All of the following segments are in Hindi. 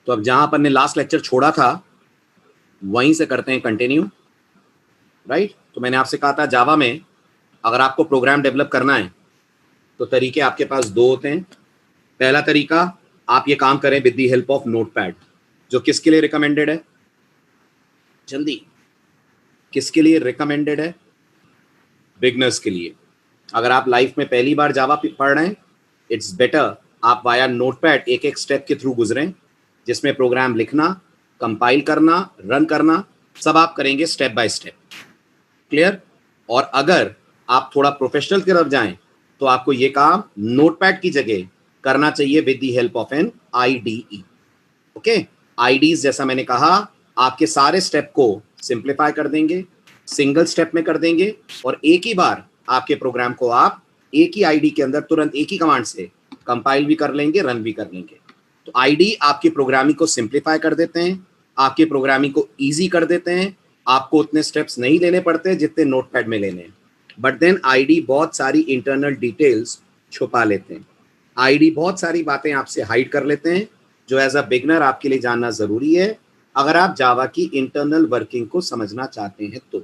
तो अब जहां अपन ने लास्ट लेक्चर छोड़ा था वहीं से करते हैं कंटिन्यू, राइट। तो मैंने आपसे कहा था जावा में अगर आपको प्रोग्राम डेवलप करना है तो तरीके आपके पास दो होते हैं। पहला तरीका, आप ये काम करें with the help of notepad, जो किसके लिए रिकमेंडेड है, जल्दी, किसके लिए रिकमेंडेड है? बिगनर्स के लिए। अगर आप लाइफ में पहली बार जावा पढ़ रहे हैं, इट्स बेटर आप वाया नोटपैड एक एक स्टेप के थ्रू गुजरें, जिसमें प्रोग्राम लिखना, कंपाइल करना, रन करना, सब आप करेंगे स्टेप बाय स्टेप। क्लियर? और अगर आप थोड़ा प्रोफेशनल की तरफ जाएं तो आपको ये काम नोटपैड की जगह करना चाहिए with the help of an IDE. Okay, IDEs जैसा मैंने कहा आपके सारे स्टेप को सिंप्लीफाई कर देंगे, सिंगल स्टेप में कर देंगे, और एक ही बार आपके प्रोग्राम को आप एक ही आईडी के अंदर तुरंत एक ही कमांड से कंपाइल भी कर लेंगे, रन भी कर लेंगे। तो आईडी आपकी प्रोग्रामिंग को सिंप्लीफाई कर देते हैं, आपके प्रोग्रामिंग को ईजी कर देते हैं। आपको उतने स्टेप्स नहीं लेने पड़ते जितने नोटपैड में लेने हैं, बट देन आईडी बहुत सारी इंटरनल डिटेल्स छुपा लेते हैं। आईडी बहुत सारी बातें आपसे हाइड कर लेते हैं जो एज अ बिगनर आपके लिए जानना जरूरी है अगर आप जावा की इंटरनल वर्किंग को समझना चाहते हैं तो।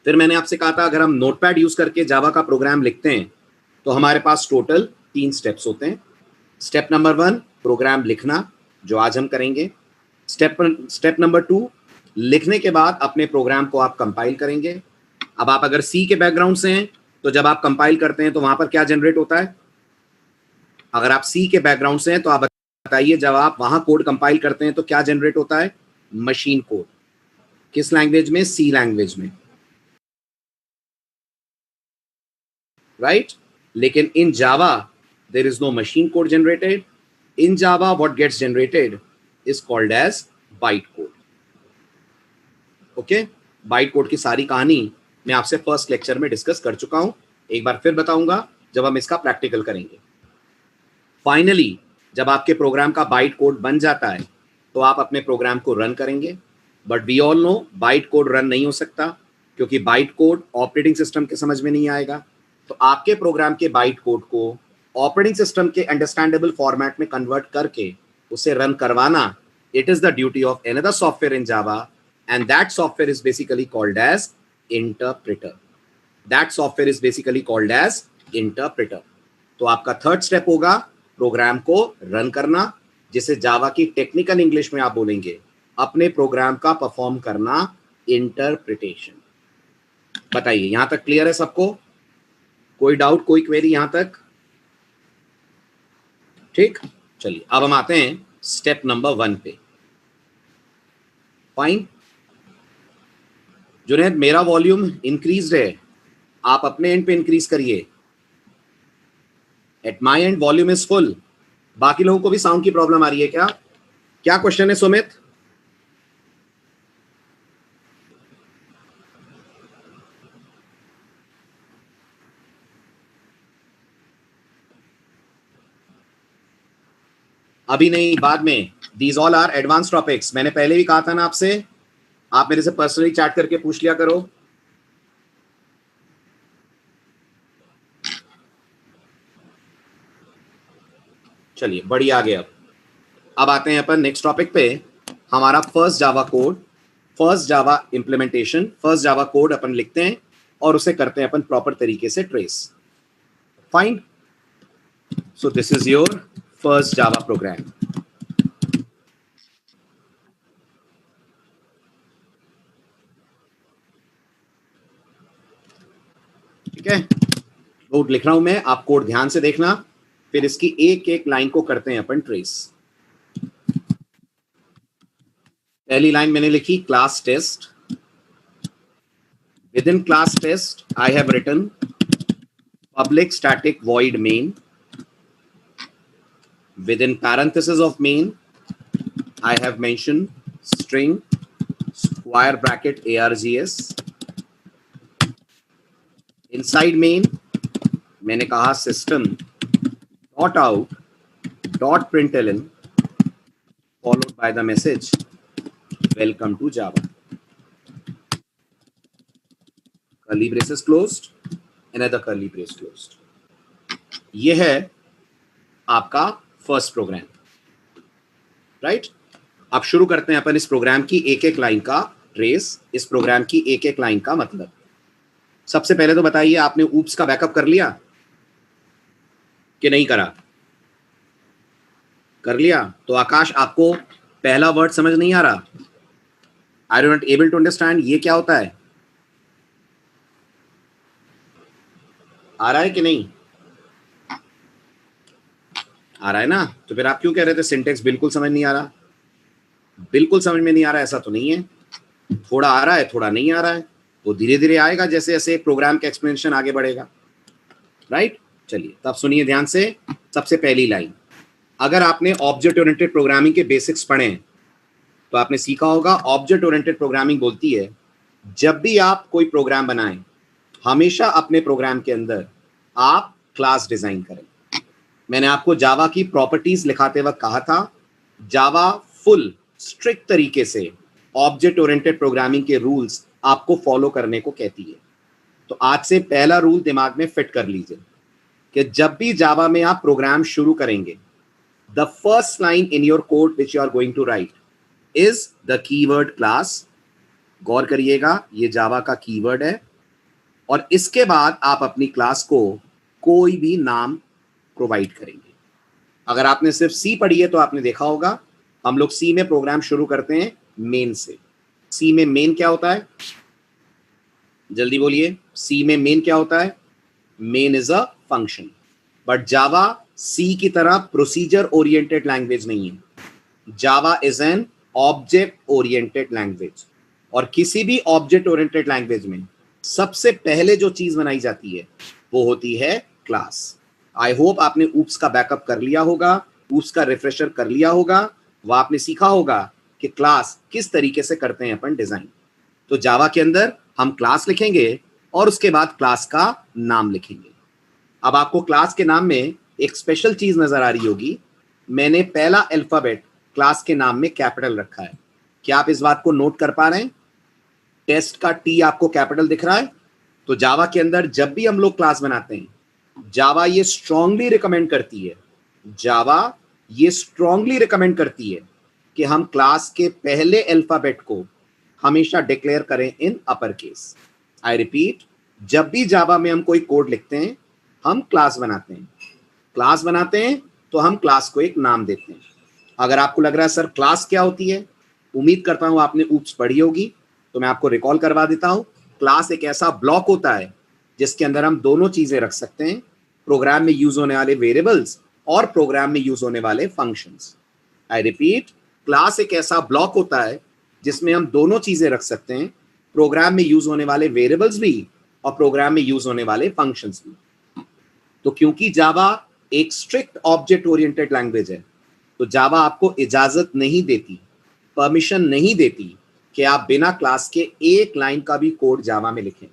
फिर मैंने आपसे कहा था अगर हम नोटपैड यूज करके जावा का प्रोग्राम लिखते हैं तो हमारे पास टोटल 3 स्टेप्स होते हैं। स्टेप नंबर 1 प्रोग्राम लिखना, जो आज हम करेंगे। स्टेप नंबर 2, लिखने के बाद अपने प्रोग्राम को आप कंपाइल करेंगे। अब आप अगर सी के बैकग्राउंड से हैं तो जब आप कंपाइल करते हैं तो वहां पर क्या जनरेट होता है? अगर आप सी के बैकग्राउंड से हैं तो आप बताइए, जब आप वहां कोड कंपाइल करते हैं तो क्या जनरेट होता है? Machine code. किस लैंग्वेज में? सी लैंग्वेज में, राइट। लेकिन in Java there is no machine code generated. In Java what gets generated is called as byte code. Okay, byte code की सारी कहानी मैं आपसे फर्स्ट लेक्चर में डिस्कस कर चुका हूं, एक बार फिर बताऊंगा जब हम इसका प्रैक्टिकल करेंगे। फाइनली जब आपके प्रोग्राम का बाइट कोड बन जाता है तो आप अपने प्रोग्राम को रन करेंगे, but we all know byte code run नहीं हो सकता क्योंकि बाइट कोड ऑपरेटिंग सिस्टम के समझ में नहीं आएगा। तो आपके प्रोग्राम के बाइट कोड को ऑपरेटिंग सिस्टम के अंडरस्टैंडेबल फॉर्मेट में कन्वर्ट करके उसे रन करवाना, it is the duty of another software in Java, and that software is basically called as interpreter. That software is basically called as interpreter. तो आपका थर्ड स्टेप होगा प्रोग्राम को रन करना, जिसे जावा की टेक्निकल इंग्लिश में आप बोलेंगे अपने प्रोग्राम का परफॉर्म करना, इंटरप्रिटेशन। बताइए यहां तक क्लियर है सबको? कोई डाउट, कोई क्वेरी यहां तक? ठीक, चलिए अब हम आते हैं स्टेप नंबर 1 पे। फाइन जुनैद, मेरा वॉल्यूम इंक्रीज है, आप अपने एंड पे इंक्रीज करिए। At my and volume is full. बाकी लोगों को भी साउंड की प्रॉब्लम आ रही है क्या? क्या क्वेश्चन है सुमित? अभी नहीं, बाद में। These all are advance topics. मैंने पहले भी कहा था ना आपसे, आप मेरे से पर्सनली चैट करके पूछ लिया करो। चलिए बढ़िया, आ गया। अब आते हैं अपन नेक्स्ट टॉपिक पे। हमारा first Java code, first Java implementation, first Java code अपन लिखते हैं और उसे करते हैं अपन प्रॉपर तरीके से trace. Fine, so this is your first Java program. ठीक है, कोड लिख रहा हूं मैं, आप कोड ध्यान से देखना, फिर इसकी एक एक लाइन को करते हैं अपन ट्रेस। पहली लाइन मैंने लिखी class test. Within class test I have written public static void main. Within parenthesis of main I have mentioned string square bracket args. Inside main मैंने कहा system dot out dot println followed by the message welcome to Java. Curly braces closed, another curly brace closed. ये है आपका फर्स्ट प्रोग्राम। राइट। अब शुरू करते हैं अपन इस प्रोग्राम की एक एक लाइन का ट्रेस, इस प्रोग्राम की एक एक लाइन का मतलब। सबसे पहले तो बताइए, आपने ऊप्स का बैकअप कर लिया कि नहीं करा? कर लिया। तो आकाश, आपको पहला वर्ड समझ नहीं आ रहा? Are you not able to understand ये क्या होता है? आ रहा है कि नहीं? आ रहा है ना? तो फिर आप क्यों कह रहे थे सिंटेक्स बिल्कुल समझ नहीं आ रहा? बिल्कुल समझ में नहीं आ रहा, ऐसा तो नहीं है। थोड़ा आ रहा है, थोड़ा नहीं आ रहा है। वो धीरे धीरे आएगा जैसे जैसे प्रोग्राम का एक्सप्लेनेशन आगे बढ़ेगा, राइट। चलिए तब सुनिए ध्यान से। सबसे पहली लाइन, अगर आपने ऑब्जेक्ट ओरिएंटेड प्रोग्रामिंग के बेसिक्स पढ़े हैं तो आपने सीखा होगा, ऑब्जेक्ट ओरिएंटेड प्रोग्रामिंग बोलती है जब भी आप कोई प्रोग्राम बनाएं, हमेशा अपने प्रोग्राम के अंदर आप क्लास डिजाइन करें। मैंने आपको जावा की प्रॉपर्टीज लिखाते वक्त कहा था, जावा फुल स्ट्रिक्ट तरीके से ऑब्जेक्ट ओरिएंटेड प्रोग्रामिंग के रूल्स आपको फॉलो करने को कहती है। तो आज से पहला रूल दिमाग में फिट कर लीजिए कि जब भी जावा में आप प्रोग्राम शुरू करेंगे, the first line in your code which you are going to write is the keyword class. गौर करिएगा, ये जावा का कीवर्ड है और इसके बाद आप अपनी क्लास को कोई भी नाम प्रोवाइड करेंगे। अगर आपने सिर्फ सी पढ़ी है तो आपने देखा होगा, हम लोग सी में प्रोग्राम शुरू करते हैं मेन से। सी में मेन क्या होता है? जल्दी बोलिए, सी में मेन क्या होता है? Main is a function. But Java C की तरह प्रोसीजर ओरिएंटेड लैंग्वेज नहीं है। Java is an object oriented language, और किसी भी ऑब्जेक्ट ओरिएंटेड लैंग्वेज में सबसे पहले जो चीज बनाई जाती है वो होती है क्लास। आई होप आपने ऊप्स का बैकअप कर लिया होगा, ऊप्स का रिफ्रेशर कर लिया होगा, वह आपने सीखा होगा कि क्लास किस तरीके से करते हैं अपन डिजाइन। तो जावा के अंदर हम क्लास लिखेंगे और उसके बाद क्लास का नाम लिखेंगे। अब आपको क्लास के नाम में एक स्पेशल चीज नजर आ रही होगी, मैंने पहला अल्फाबेट क्लास के नाम में कैपिटल रखा है। क्या आप इस बात को नोट कर पा रहे हैं? टेस्ट का टी आपको कैपिटल दिख रहा है। तो जावा के अंदर जब भी हम लोग क्लास बनाते हैं, जावा ये स्ट्रांगली रिकमेंड करती है, जावा ये स्ट्रांगली रिकमेंड करती है कि हम क्लास के पहले अल्फाबेट को हमेशा डिक्लेयर करें इन अपर केस। आई रिपीट, जब भी जावा में हम कोई कोड लिखते हैं, हम क्लास बनाते हैं। क्लास बनाते हैं तो हम क्लास को एक नाम देते हैं। अगर आपको लग रहा है सर क्लास क्या होती है, उम्मीद करता हूं आपने ऊप्स पढ़ी होगी, तो मैं आपको रिकॉल करवा देता हूं। क्लास एक ऐसा ब्लॉक होता है जिसके अंदर हम दोनों चीजें रख सकते हैं, प्रोग्राम में यूज होने वाले वेरिएबल्स और प्रोग्राम में यूज होने वाले फंक्शंस। आई रिपीट, क्लास एक ऐसा ब्लॉक होता है जिसमें हम दोनों चीजें रख सकते हैं, प्रोग्राम में यूज होने वाले वेरिएबल्स भी और प्रोग्राम में यूज होने वाले फंक्शंस भी। तो क्योंकि जावा एक स्ट्रिक्ट ऑब्जेक्ट ओरिएंटेड लैंग्वेज है, तो जावा आपको इजाजत नहीं देती, परमिशन नहीं देती कि आप बिना क्लास के एक लाइन का भी कोड जावा में लिखें।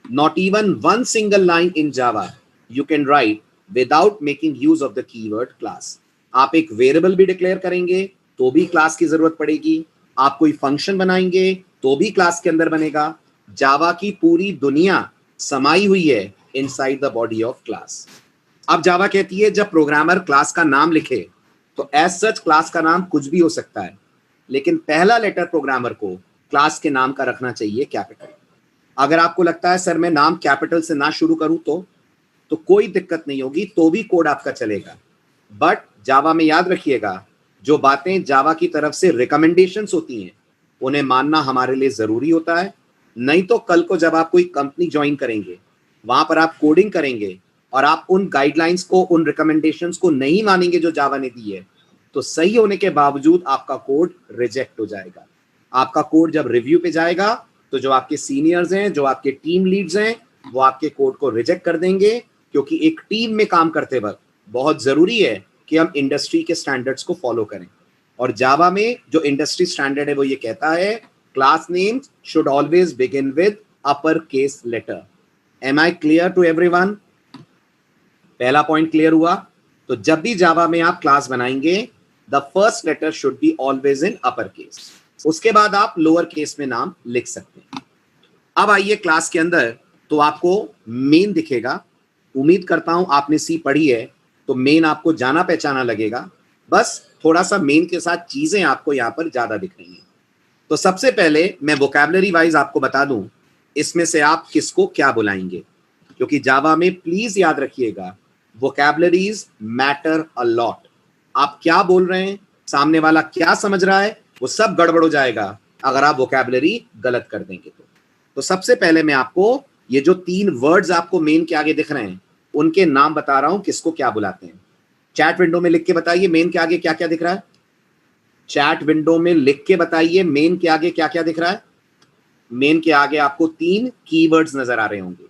Not even one single line in Java you can write without making use of the keyword class. आप एक वेरिएबल भी डिक्लेयर करेंगे तो भी क्लास की जरूरत पड़ेगी, आप कोई फंक्शन बनाएंगे तो भी क्लास के अंदर बनेगा। जावा की पूरी दुनिया समाई हुई है inside the body of class. अब जावा कहती है जब प्रोग्रामर क्लास का नाम लिखे तो एज सच क्लास का नाम कुछ भी हो सकता है, लेकिन पहला लेटर प्रोग्रामर को क्लास के नाम का रखना चाहिए कैपिटल। अगर आपको लगता है सर मैं नाम कैपिटल से ना शुरू करूं तो कोई दिक्कत नहीं होगी, तो भी कोड आपका चलेगा। बट जावा में याद रखिएगा, जो बातें जावा की तरफ से रिकमेंडेशंस होती हैं उन्हें मानना हमारे लिए जरूरी होता है। नहीं तो कल को जब आप कोई कंपनी ज्वाइन करेंगे, वहां पर आप कोडिंग करेंगे और आप उन गाइडलाइंस को, उन रिकमेंडेशंस को नहीं मानेंगे जो जावा ने दी है, तो सही होने के बावजूद आपका कोड रिजेक्ट हो जाएगा। आपका कोड जब रिव्यू पे जाएगा तो जो आपके सीनियर्स हैं, जो आपके टीम लीड्स हैं, वो आपके कोड को रिजेक्ट कर देंगे, क्योंकि एक टीम में काम करते वक्त बहुत जरूरी है कि हम इंडस्ट्री के स्टैंडर्ड्स को फॉलो करें। और जावा में जो इंडस्ट्री स्टैंडर्ड है वो ये कहता है class names should always begin with upper case letter. Am I clear to everyone? पहला पॉइंट क्लियर हुआ? तो जब भी जावा में आप क्लास बनाएंगे, the first letter should be always in upper case, उसके बाद आप लोअर केस में नाम लिख सकते हैं। अब आइए क्लास के अंदर, तो आपको मेन दिखेगा। उम्मीद करता हूं आपने सी पढ़ी है तो मेन आपको जाना पहचाना लगेगा। बस थोड़ा सा मेन के साथ चीजें आपको यहाँ पर ज्यादा दिख रही हैं। तो सबसे पहले मैं वोकैबुलरी वाइज आपको बता दूं इसमें से आप किसको क्या बुलाएंगे, क्योंकि जावा में प्लीज याद रखिएगा वोकैबुलरीज मैटर अ लॉट। आप क्या बोल रहे हैं, सामने वाला क्या समझ रहा है, वो सब गड़बड़ हो जाएगा अगर आप वोकैबुलरी गलत कर देंगे। तो सबसे पहले मैं आपको ये जो 3 वर्ड्स आपको मेन के आगे दिख रहे हैं उनके नाम बता रहा हूं, किसको क्या बुलाते हैं। चैट विंडो में लिख के बताइए मेन के आगे क्या क्या दिख रहा है। चैट विंडो में लिख के बताइए मेन के आगे क्या क्या दिख रहा है। मेन के आगे आपको 3 कीवर्ड्स नजर आ रहे होंगे।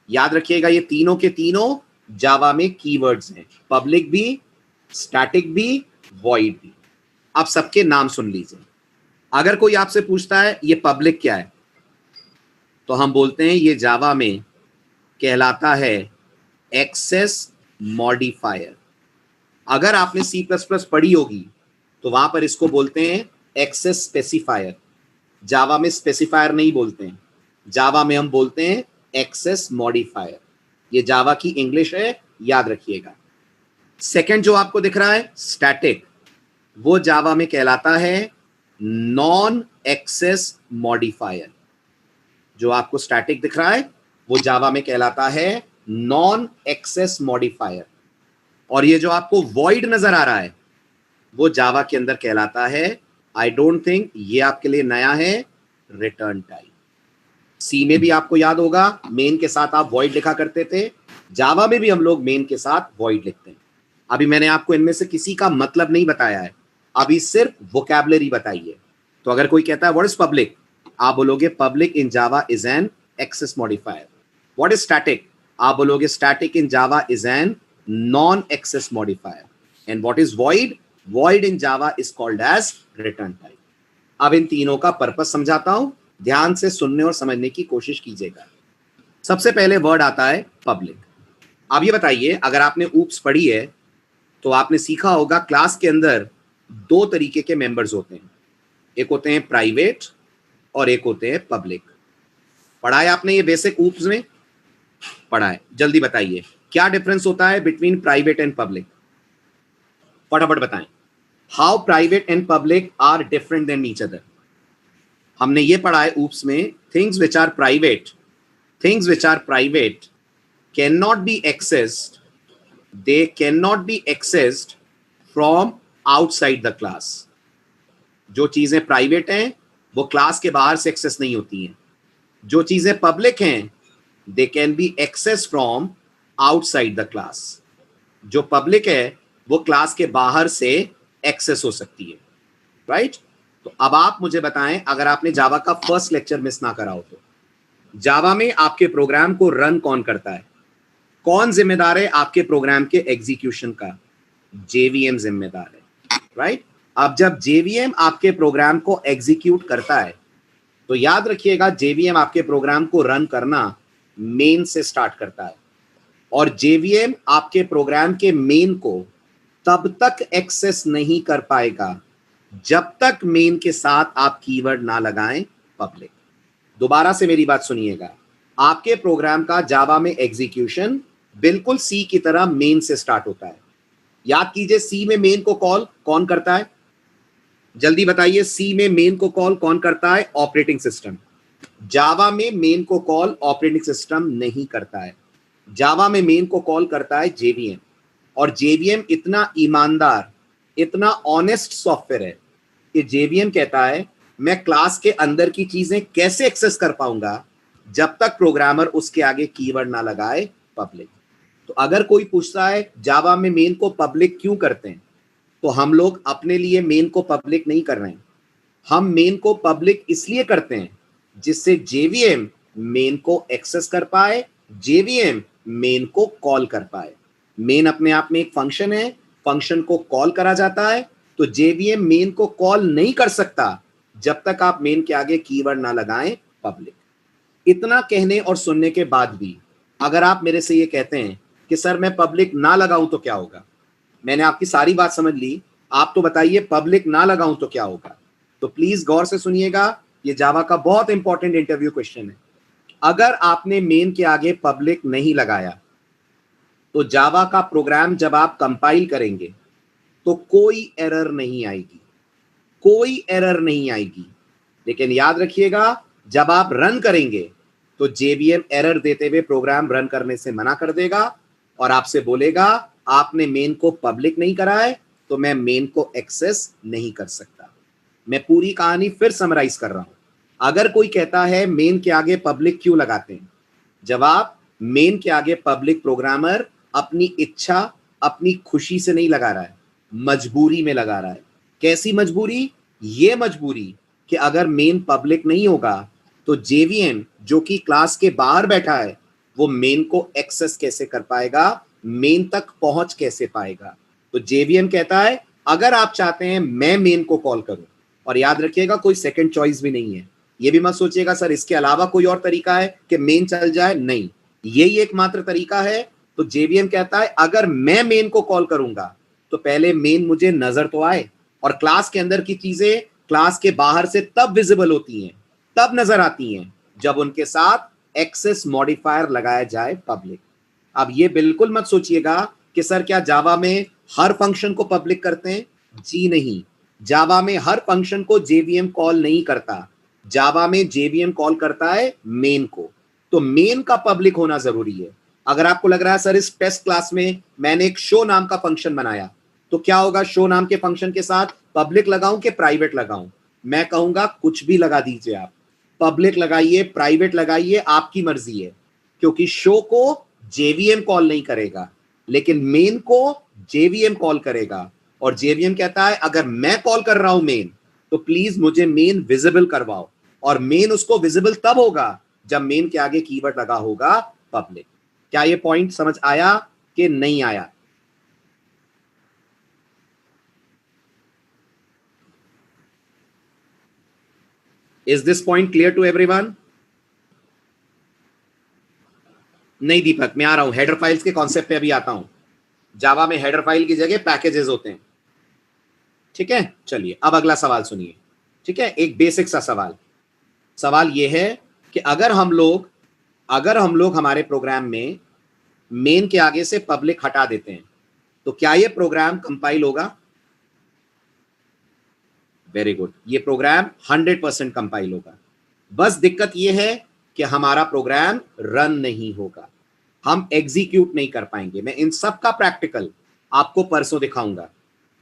याद रखिएगा ये तीनों के तीनों जावा में कीवर्ड्स हैं, पब्लिक भी, स्टैटिक भी, वॉइड भी। आप सबके नाम सुन लीजिए। अगर कोई आपसे पूछता है ये पब्लिक क्या है, तो हम बोलते हैं ये जावा में कहलाता है एक्सेस मॉडिफायर। अगर आपने C++ पढ़ी होगी तो वहां पर इसको बोलते हैं एक्सेस स्पेसिफायर। जावा में स्पेसिफायर नहीं बोलते हैं, जावा में हम बोलते हैं एक्सेस मॉडिफायर। ये जावा की इंग्लिश है, याद रखिएगा। सेकंड जो आपको दिख रहा है स्टैटिक, वो जावा में कहलाता है नॉन एक्सेस मॉडिफायर। जो आपको स्टैटिक दिख रहा है वो जावा में कहलाता है नॉन एक्सेस मॉडिफायर। और ये जो आपको वॉइड नजर आ रहा है वो जावा के अंदर कहलाता है, आई डोंट थिंक ये आपके लिए नया है, रिटर्न टाइप। सी में भी आपको याद होगा मेन के साथ आप वॉइड लिखा करते थे, जावा में भी हम लोग मेन के साथ वॉइड लिखते हैं। अभी मैंने आपको इनमें से किसी का मतलब नहीं बताया है, अभी सिर्फ वोकैबुलरी बताई है। तो अगर कोई कहता है व्हाट इज पब्लिक, आप बोलोगे public in Java is an access modifier. What is static, आप बोलोगे static in Java is an non access modifier. And what is void, void in Java is called as return type। अब इन तीनों का पर्पस समझाता हूं, ध्यान से सुनने और समझने की कोशिश कीजिएगा। सबसे पहले वर्ड आता है पब्लिक। अब ये बताइए अगर आपने ऊप्स पढ़ी है तो आपने सीखा होगा क्लास के अंदर 2 तरीके के मेंबर्स होते हैं, एक होते हैं प्राइवेट और एक होते हैं पब्लिक। पढ़ा है आपने ये बेसिक ऊप्स में? पढ़ा है। जल्दी बताइए क्या डिफरेंस होता है बिटवीन प्राइवेट एंड पब्लिक, फटाफट बताएं। How private and public are different than each other. हमने ये पढ़ा है ऊप्स में, things which are private can not be accessed, they can not be accessed from outside the class. जो चीजें प्राइवेट हैं वो क्लास के बाहर से एक्सेस नहीं होती हैं। जो चीजें पब्लिक हैं they can be access from outside the class. जो पब्लिक है वो क्लास के बाहर से एक्सेस हो सकती है, राइट? तो अब आप मुझे बताएं अगर आपने जावा का फर्स्ट लेक्चर मिस ना करा हो तो जावा में आपके प्रोग्राम को रन कौन करता है, कौन जिम्मेदार है आपके प्रोग्राम के एग्जीक्यूशन का? जेवीएम जिम्मेदार है, राइट? अब जब जेवीएम आपके प्रोग्राम को एग्जीक्यूट करता है तो याद रखिएगा जेवीएम आपके प्रोग्राम को रन करना मेन से स्टार्ट करता है, और जेवीएम आपके प्रोग्राम के मेन को तब तक एक्सेस नहीं कर पाएगा जब तक मेन के साथ आप कीवर्ड ना लगाएं पब्लिक। दोबारा से मेरी बात सुनिएगा, आपके प्रोग्राम का जावा में एग्जीक्यूशन बिल्कुल सी की तरह मेन से स्टार्ट होता है। याद कीजिए सी में मेन को कॉल कौन करता है, जल्दी बताइए। सी में मेन को कॉल कौन करता है? Operating system. जावा में मेन को कॉल ऑपरेटिंग सिस्टम नहीं करता है, जावा में मेन को कॉल करता है जेवीएम। और जेवीएम इतना ईमानदार, इतना ऑनेस्ट सॉफ्टवेयर है कि जेवीएम कहता है मैं क्लास के अंदर की चीजें कैसे एक्सेस कर पाऊंगा जब तक प्रोग्रामर उसके आगे कीवर्ड ना लगाए पब्लिक। तो अगर कोई पूछता है जावा में मेन को पब्लिक क्यों करते हैं, तो हम लोग अपने लिए मेन को पब्लिक नहीं कर रहे हैं, हम मेन को पब्लिक इसलिए करते हैं जिससे जेवीएम मेन को एक्सेस कर पाए, जेवीएम मेन को कॉल कर पाए। मेन अपने आप में एक फंक्शन है, फंक्शन को कॉल करा जाता है, तो जेवीएम मेन को कॉल नहीं कर सकता जब तक आप मेन के आगे कीवर्ड ना लगाएं पब्लिक। इतना कहने और सुनने के बाद भी अगर आप मेरे से ये कहते हैं कि सर मैं पब्लिक ना लगाऊं तो क्या होगा, मैंने आपकी सारी बात समझ ली, आप तो बताइए पब्लिक ना लगाऊं तो क्या होगा। तो प्लीज गौर से सुनिएगा, ये जावा का बहुत इंपॉर्टेंट इंटरव्यू क्वेश्चन है। अगर आपने मेन के आगे पब्लिक नहीं लगाया तो जावा का प्रोग्राम जब आप कंपाइल करेंगे तो कोई एरर नहीं आएगी, कोई एरर नहीं आएगी। लेकिन याद रखिएगा, जब आप रन करेंगे तो JVM एरर देते हुए प्रोग्राम रन करने से मना कर देगा और आपसे बोलेगा आपने मेन को पब्लिक नहीं करा है, तो मैं मेन को एक्सेस नहीं कर सकता। मैं पूरी कहानी फिर समराइज कर रहा हूं। अगर कोई कहता है मेन के आगे पब्लिक क्यों लगाते हैं, जवाब, मेन के आगे पब्लिक प्रोग्रामर अपनी इच्छा, अपनी खुशी से नहीं लगा रहा है, मजबूरी में लगा रहा है। कैसी मजबूरी? ये मजबूरी कि अगर मेन पब्लिक नहीं होगा तो JVM जो कि क्लास के बाहर बैठा है वो मेन को एक्सेस कैसे कर पाएगा, मेन तक पहुंच कैसे पाएगा। तो JVM कहता है अगर आप चाहते हैं मैं मेन को कॉल करूं, और याद रखिएगा कोई सेकंड चॉइस भी नहीं है। ये भी मत सोचिएगा सर इसके अलावा कोई और तरीका है कि मेन चल जाए, नहीं, यही एकमात्र तरीका है। तो JVM कहता है अगर मैं मेन को कॉल करूंगा तो पहले मेन मुझे नजर तो आए, और क्लास के अंदर की चीजें क्लास के बाहर से तब विजिबल होती हैं, तब नजर आती हैं जब उनके साथ एक्सेस मॉडिफायर लगाया जाए पब्लिक। अब ये बिल्कुल मत सोचिएगा कि सर क्या जावा में हर फंक्शन को पब्लिक करते हैं, जी नहीं, जावा में हर फंक्शन को JVM कॉल नहीं करता। जावा में JVM कॉल करता है मेन को, तो मेन का पब्लिक होना जरूरी है। अगर आपको लग रहा है सर इस टेस्ट क्लास में मैंने एक शो नाम का फंक्शन बनाया, तो क्या होगा शो नाम के फंक्शन के साथ पब्लिक लगाऊं कि प्राइवेट लगाऊं? मैं कहूंगा कुछ भी लगा दीजिए, आप पब्लिक लगाइए, प्राइवेट लगाइए, आपकी मर्जी है, क्योंकि शो को JVM कॉल नहीं करेगा लेकिन मेन को JVM कॉल करेगा। और JVM कहता है अगर मैं कॉल कर रहा हूं मेन, तो प्लीज मुझे मेन विजिबल करवाओ, और मेन उसको विजिबल तब होगा जब मेन के आगे कीवर्ड लगा होगा पब्लिक। क्या ये पॉइंट समझ आया कि नहीं आया? Is this point clear to everyone? नहीं दीपक, मैं आ रहा हूं, हेडर फाइल्स के कॉन्सेप्ट पे अभी आता हूं। जावा में हेडर फाइल की जगह पैकेजेस होते हैं, ठीक है। चलिए अब अगला सवाल सुनिए, ठीक है, एक बेसिक सा सवाल। सवाल यह है कि अगर हम लोग हमारे प्रोग्राम में मेन के आगे से पब्लिक हटा देते हैं तो क्या ये प्रोग्राम कंपाइल होगा? वेरी गुड, ये प्रोग्राम 100% कंपाइल होगा। बस दिक्कत ये है कि हमारा प्रोग्राम रन नहीं होगा, हम एग्जीक्यूट नहीं कर पाएंगे। मैं इन सब का प्रैक्टिकल आपको परसों दिखाऊंगा।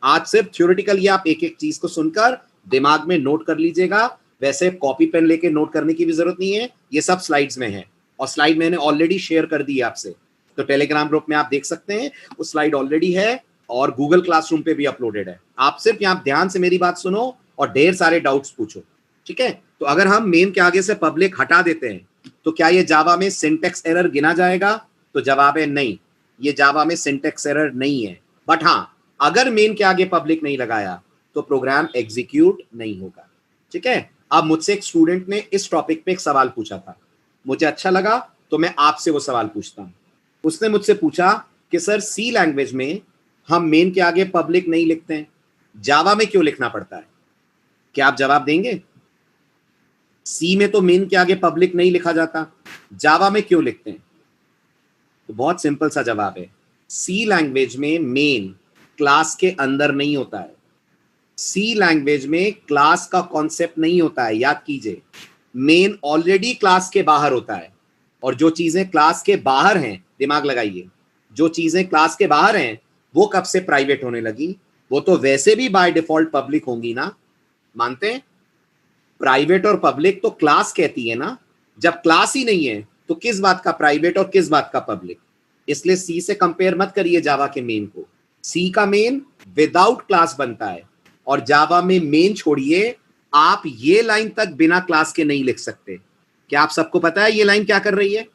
आज सिर्फ थ्योरेटिकल ये आप एक एक चीज को सुनकर दिमाग में नोट कर लीजिएगा। वैसे कॉपी पेन लेके नोट करने की भी जरूरत नहीं है, ये सब स्लाइड्स में है, और स्लाइड मैंने ऑलरेडी शेयर कर दी है आपसे, तो टेलीग्राम ग्रुप में आप देख सकते हैं, वो स्लाइड ऑलरेडी है और गूगल क्लासरूम पे भी अपलोडेड है। आप सिर्फ यहाँ ध्यान से मेरी बात सुनो और ढेर सारे डाउट्स पूछो, ठीक है। तो अगर हम मेन के आगे से पब्लिक हटा देते हैं तो क्या ये जावा में सिंटैक्स एरर गिना जाएगा? तो जवाब है नहीं, ये जावा में सिंटैक्स एरर नहीं है। बट हाँ, अगर मेन के आगे पब्लिक नहीं लगाया तो प्रोग्राम एग्जीक्यूट नहीं होगा, ठीक है। अब मुझसे एक स्टूडेंट ने इस टॉपिक पे एक सवाल पूछा था, मुझे अच्छा लगा तो मैं आपसे वो सवाल पूछता हूं। उसने मुझसे पूछा कि सर सी लैंग्वेज में हम मेन के आगे पब्लिक नहीं लिखते हैं, जावा में क्यों लिखना पड़ता है? क्या आप जवाब देंगे? सी में तो मेन के आगे पब्लिक नहीं लिखा जाता, जावा में क्यों लिखते हैं? तो बहुत सिंपल सा जवाब है, सी लैंग्वेज में मेन क्लास के अंदर नहीं होता है। सी लैंग्वेज में क्लास का कॉन्सेप्ट नहीं होता है, याद कीजिए, मेन ऑलरेडी क्लास के बाहर होता है। और जो चीजें क्लास के बाहर हैं, दिमाग लगाइए, जो चीजें क्लास के बाहर हैं वो कब से प्राइवेट होने लगी? वो तो वैसे भी बाय डिफॉल्ट पब्लिक होंगी ना, मानते हैं? प्राइवेट और पब्लिक तो क्लास कहती है ना, जब क्लास ही नहीं है तो किस बात का प्राइवेट और किस बात का पब्लिक? इसलिए सी से कंपेयर मत करिए जावा के मेन को। सी का मेन विदाउट क्लास बनता है, और जावा में मेन छोड़िए, आप ये लाइन तक बिना क्लास के नहीं लिख सकते। क्या आप सबको पता है ये लाइन क्या कर रही है?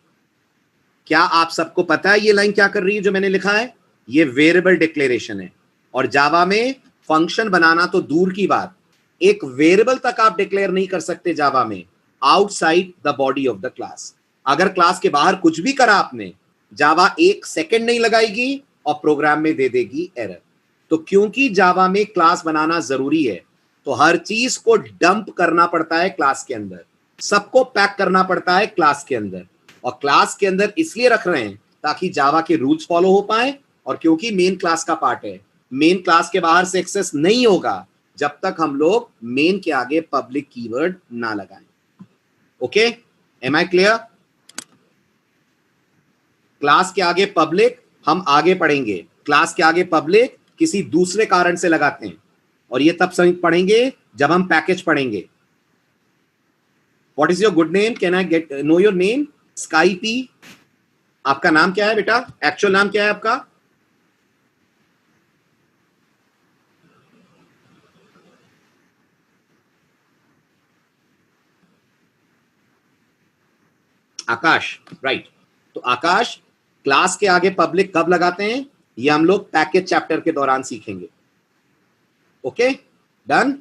क्या आप सबको पता है ये लाइन क्या कर रही है जो मैंने लिखा है? ये वेरिएबल डिक्लेरेशन है, और जावा में फंक्शन बनाना तो दूर की बात, एक वेरिएबल तक आप डिक्लेयर नहीं कर सकते जावा में outside the body of the class. अगर क्लास के बाहर कुछ भी करा आपने, जावा एक सेकंड नहीं लगाएगी और प्रोग्राम में दे देगी एरर। तो क्योंकि जावा में क्लास बनाना जरूरी है, तो हर चीज को डंप करना पड़ता है क्लास के अंदर, सबको पैक करना पड़ता है क्लास के अंदर। और क्लास के अंदर इसलिए रख रहे हैं ताकि जावा के रूल्स फॉलो हो पाए, और क्योंकि मेन क्लास का पार्ट है मेन क्लास के बाहर से एक्सेस नहीं होगा जब तक हम लोग मेन के आगे पब्लिक कीवर्ड ना लगाएं। Okay, am I clear? Class के आगे पब्लिक हम आगे पढ़ेंगे, क्लास के आगे पब्लिक किसी दूसरे कारण से लगाते हैं, और ये तब समझ पढ़ेंगे जब हम पैकेज पढ़ेंगे। What is your good name? Can I get know your name? Sky P, आपका नाम क्या है बेटा? एक्चुअल नाम क्या है आपका? आकाश, राइट। तो आकाश, क्लास के आगे पब्लिक कब लगाते हैं ये हम लोग पैकेज चैप्टर के दौरान सीखेंगे। Okay, done.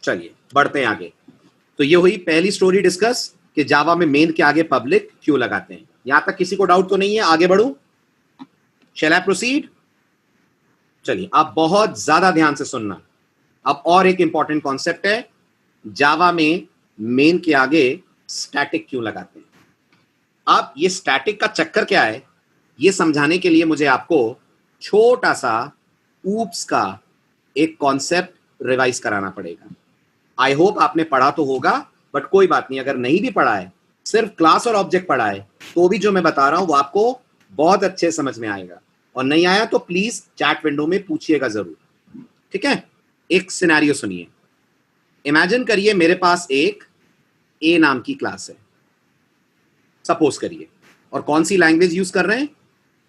चलिए बढ़ते हैं आगे। तो ये हुई पहली स्टोरी डिस्कस कि जावा में मेन के आगे पब्लिक क्यों लगाते हैं। यहां तक किसी को डाउट तो नहीं है? आगे बढ़ूं? शैल आई प्रोसीड? चलिए आप बहुत ज्यादा ध्यान से सुनना। अब और एक इंपॉर्टेंट कॉन्सेप्ट है, जावा में मेन के आगे स्टैटिक क्यों लगाते हैं। अब ये स्टैटिक का चक्कर क्या है ये समझाने के लिए मुझे आपको छोटा सा ऊप्स का एक कॉन्सेप्ट रिवाइज कराना पड़ेगा। आई होप आपने पढ़ा तो होगा, बट कोई बात नहीं, अगर नहीं भी पढ़ा है, सिर्फ क्लास और ऑब्जेक्ट पढ़ा है, तो भी जो मैं बता रहा हूं वो आपको बहुत अच्छे समझ में आएगा, और नहीं आया तो प्लीज चैट विंडो में पूछिएगा जरूर। ठीक है, एक सिनेरियो सुनिए। इमेजिन करिए मेरे पास एक ए नाम की क्लास है, सपोज करिए, और कौन सी लैंग्वेज यूज कर रहे हैं?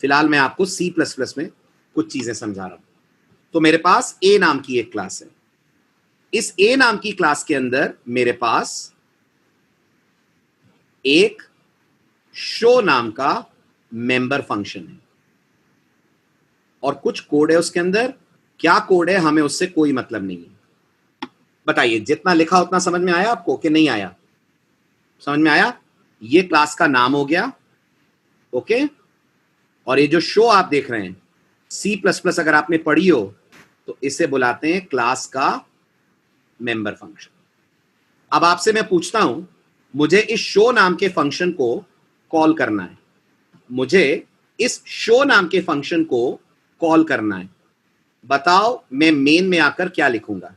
फिलहाल मैं आपको C++ में कुछ चीजें समझा रहा हूं। तो मेरे पास ए नाम की एक क्लास है। इस ए नाम की क्लास के अंदर मेरे पास एक शो नाम का मेंबर फंक्शन है, और कुछ कोड है उसके अंदर। क्या कोड है हमें उससे कोई मतलब नहीं है। बताइए, जितना लिखा उतना समझ में आया आपको कि नहीं आया? समझ में आया? ये क्लास का नाम हो गया, ओके। और ये जो शो आप देख रहे हैं, C++ अगर आपने पढ़ी हो तो इसे बुलाते हैं क्लास का मेंबर फंक्शन। अब आपसे मैं पूछता हूं, मुझे इस शो नाम के फंक्शन को कॉल करना है, मुझे इस शो नाम के फंक्शन को कॉल करना है। बताओ मैं मेन में आकर क्या लिखूंगा?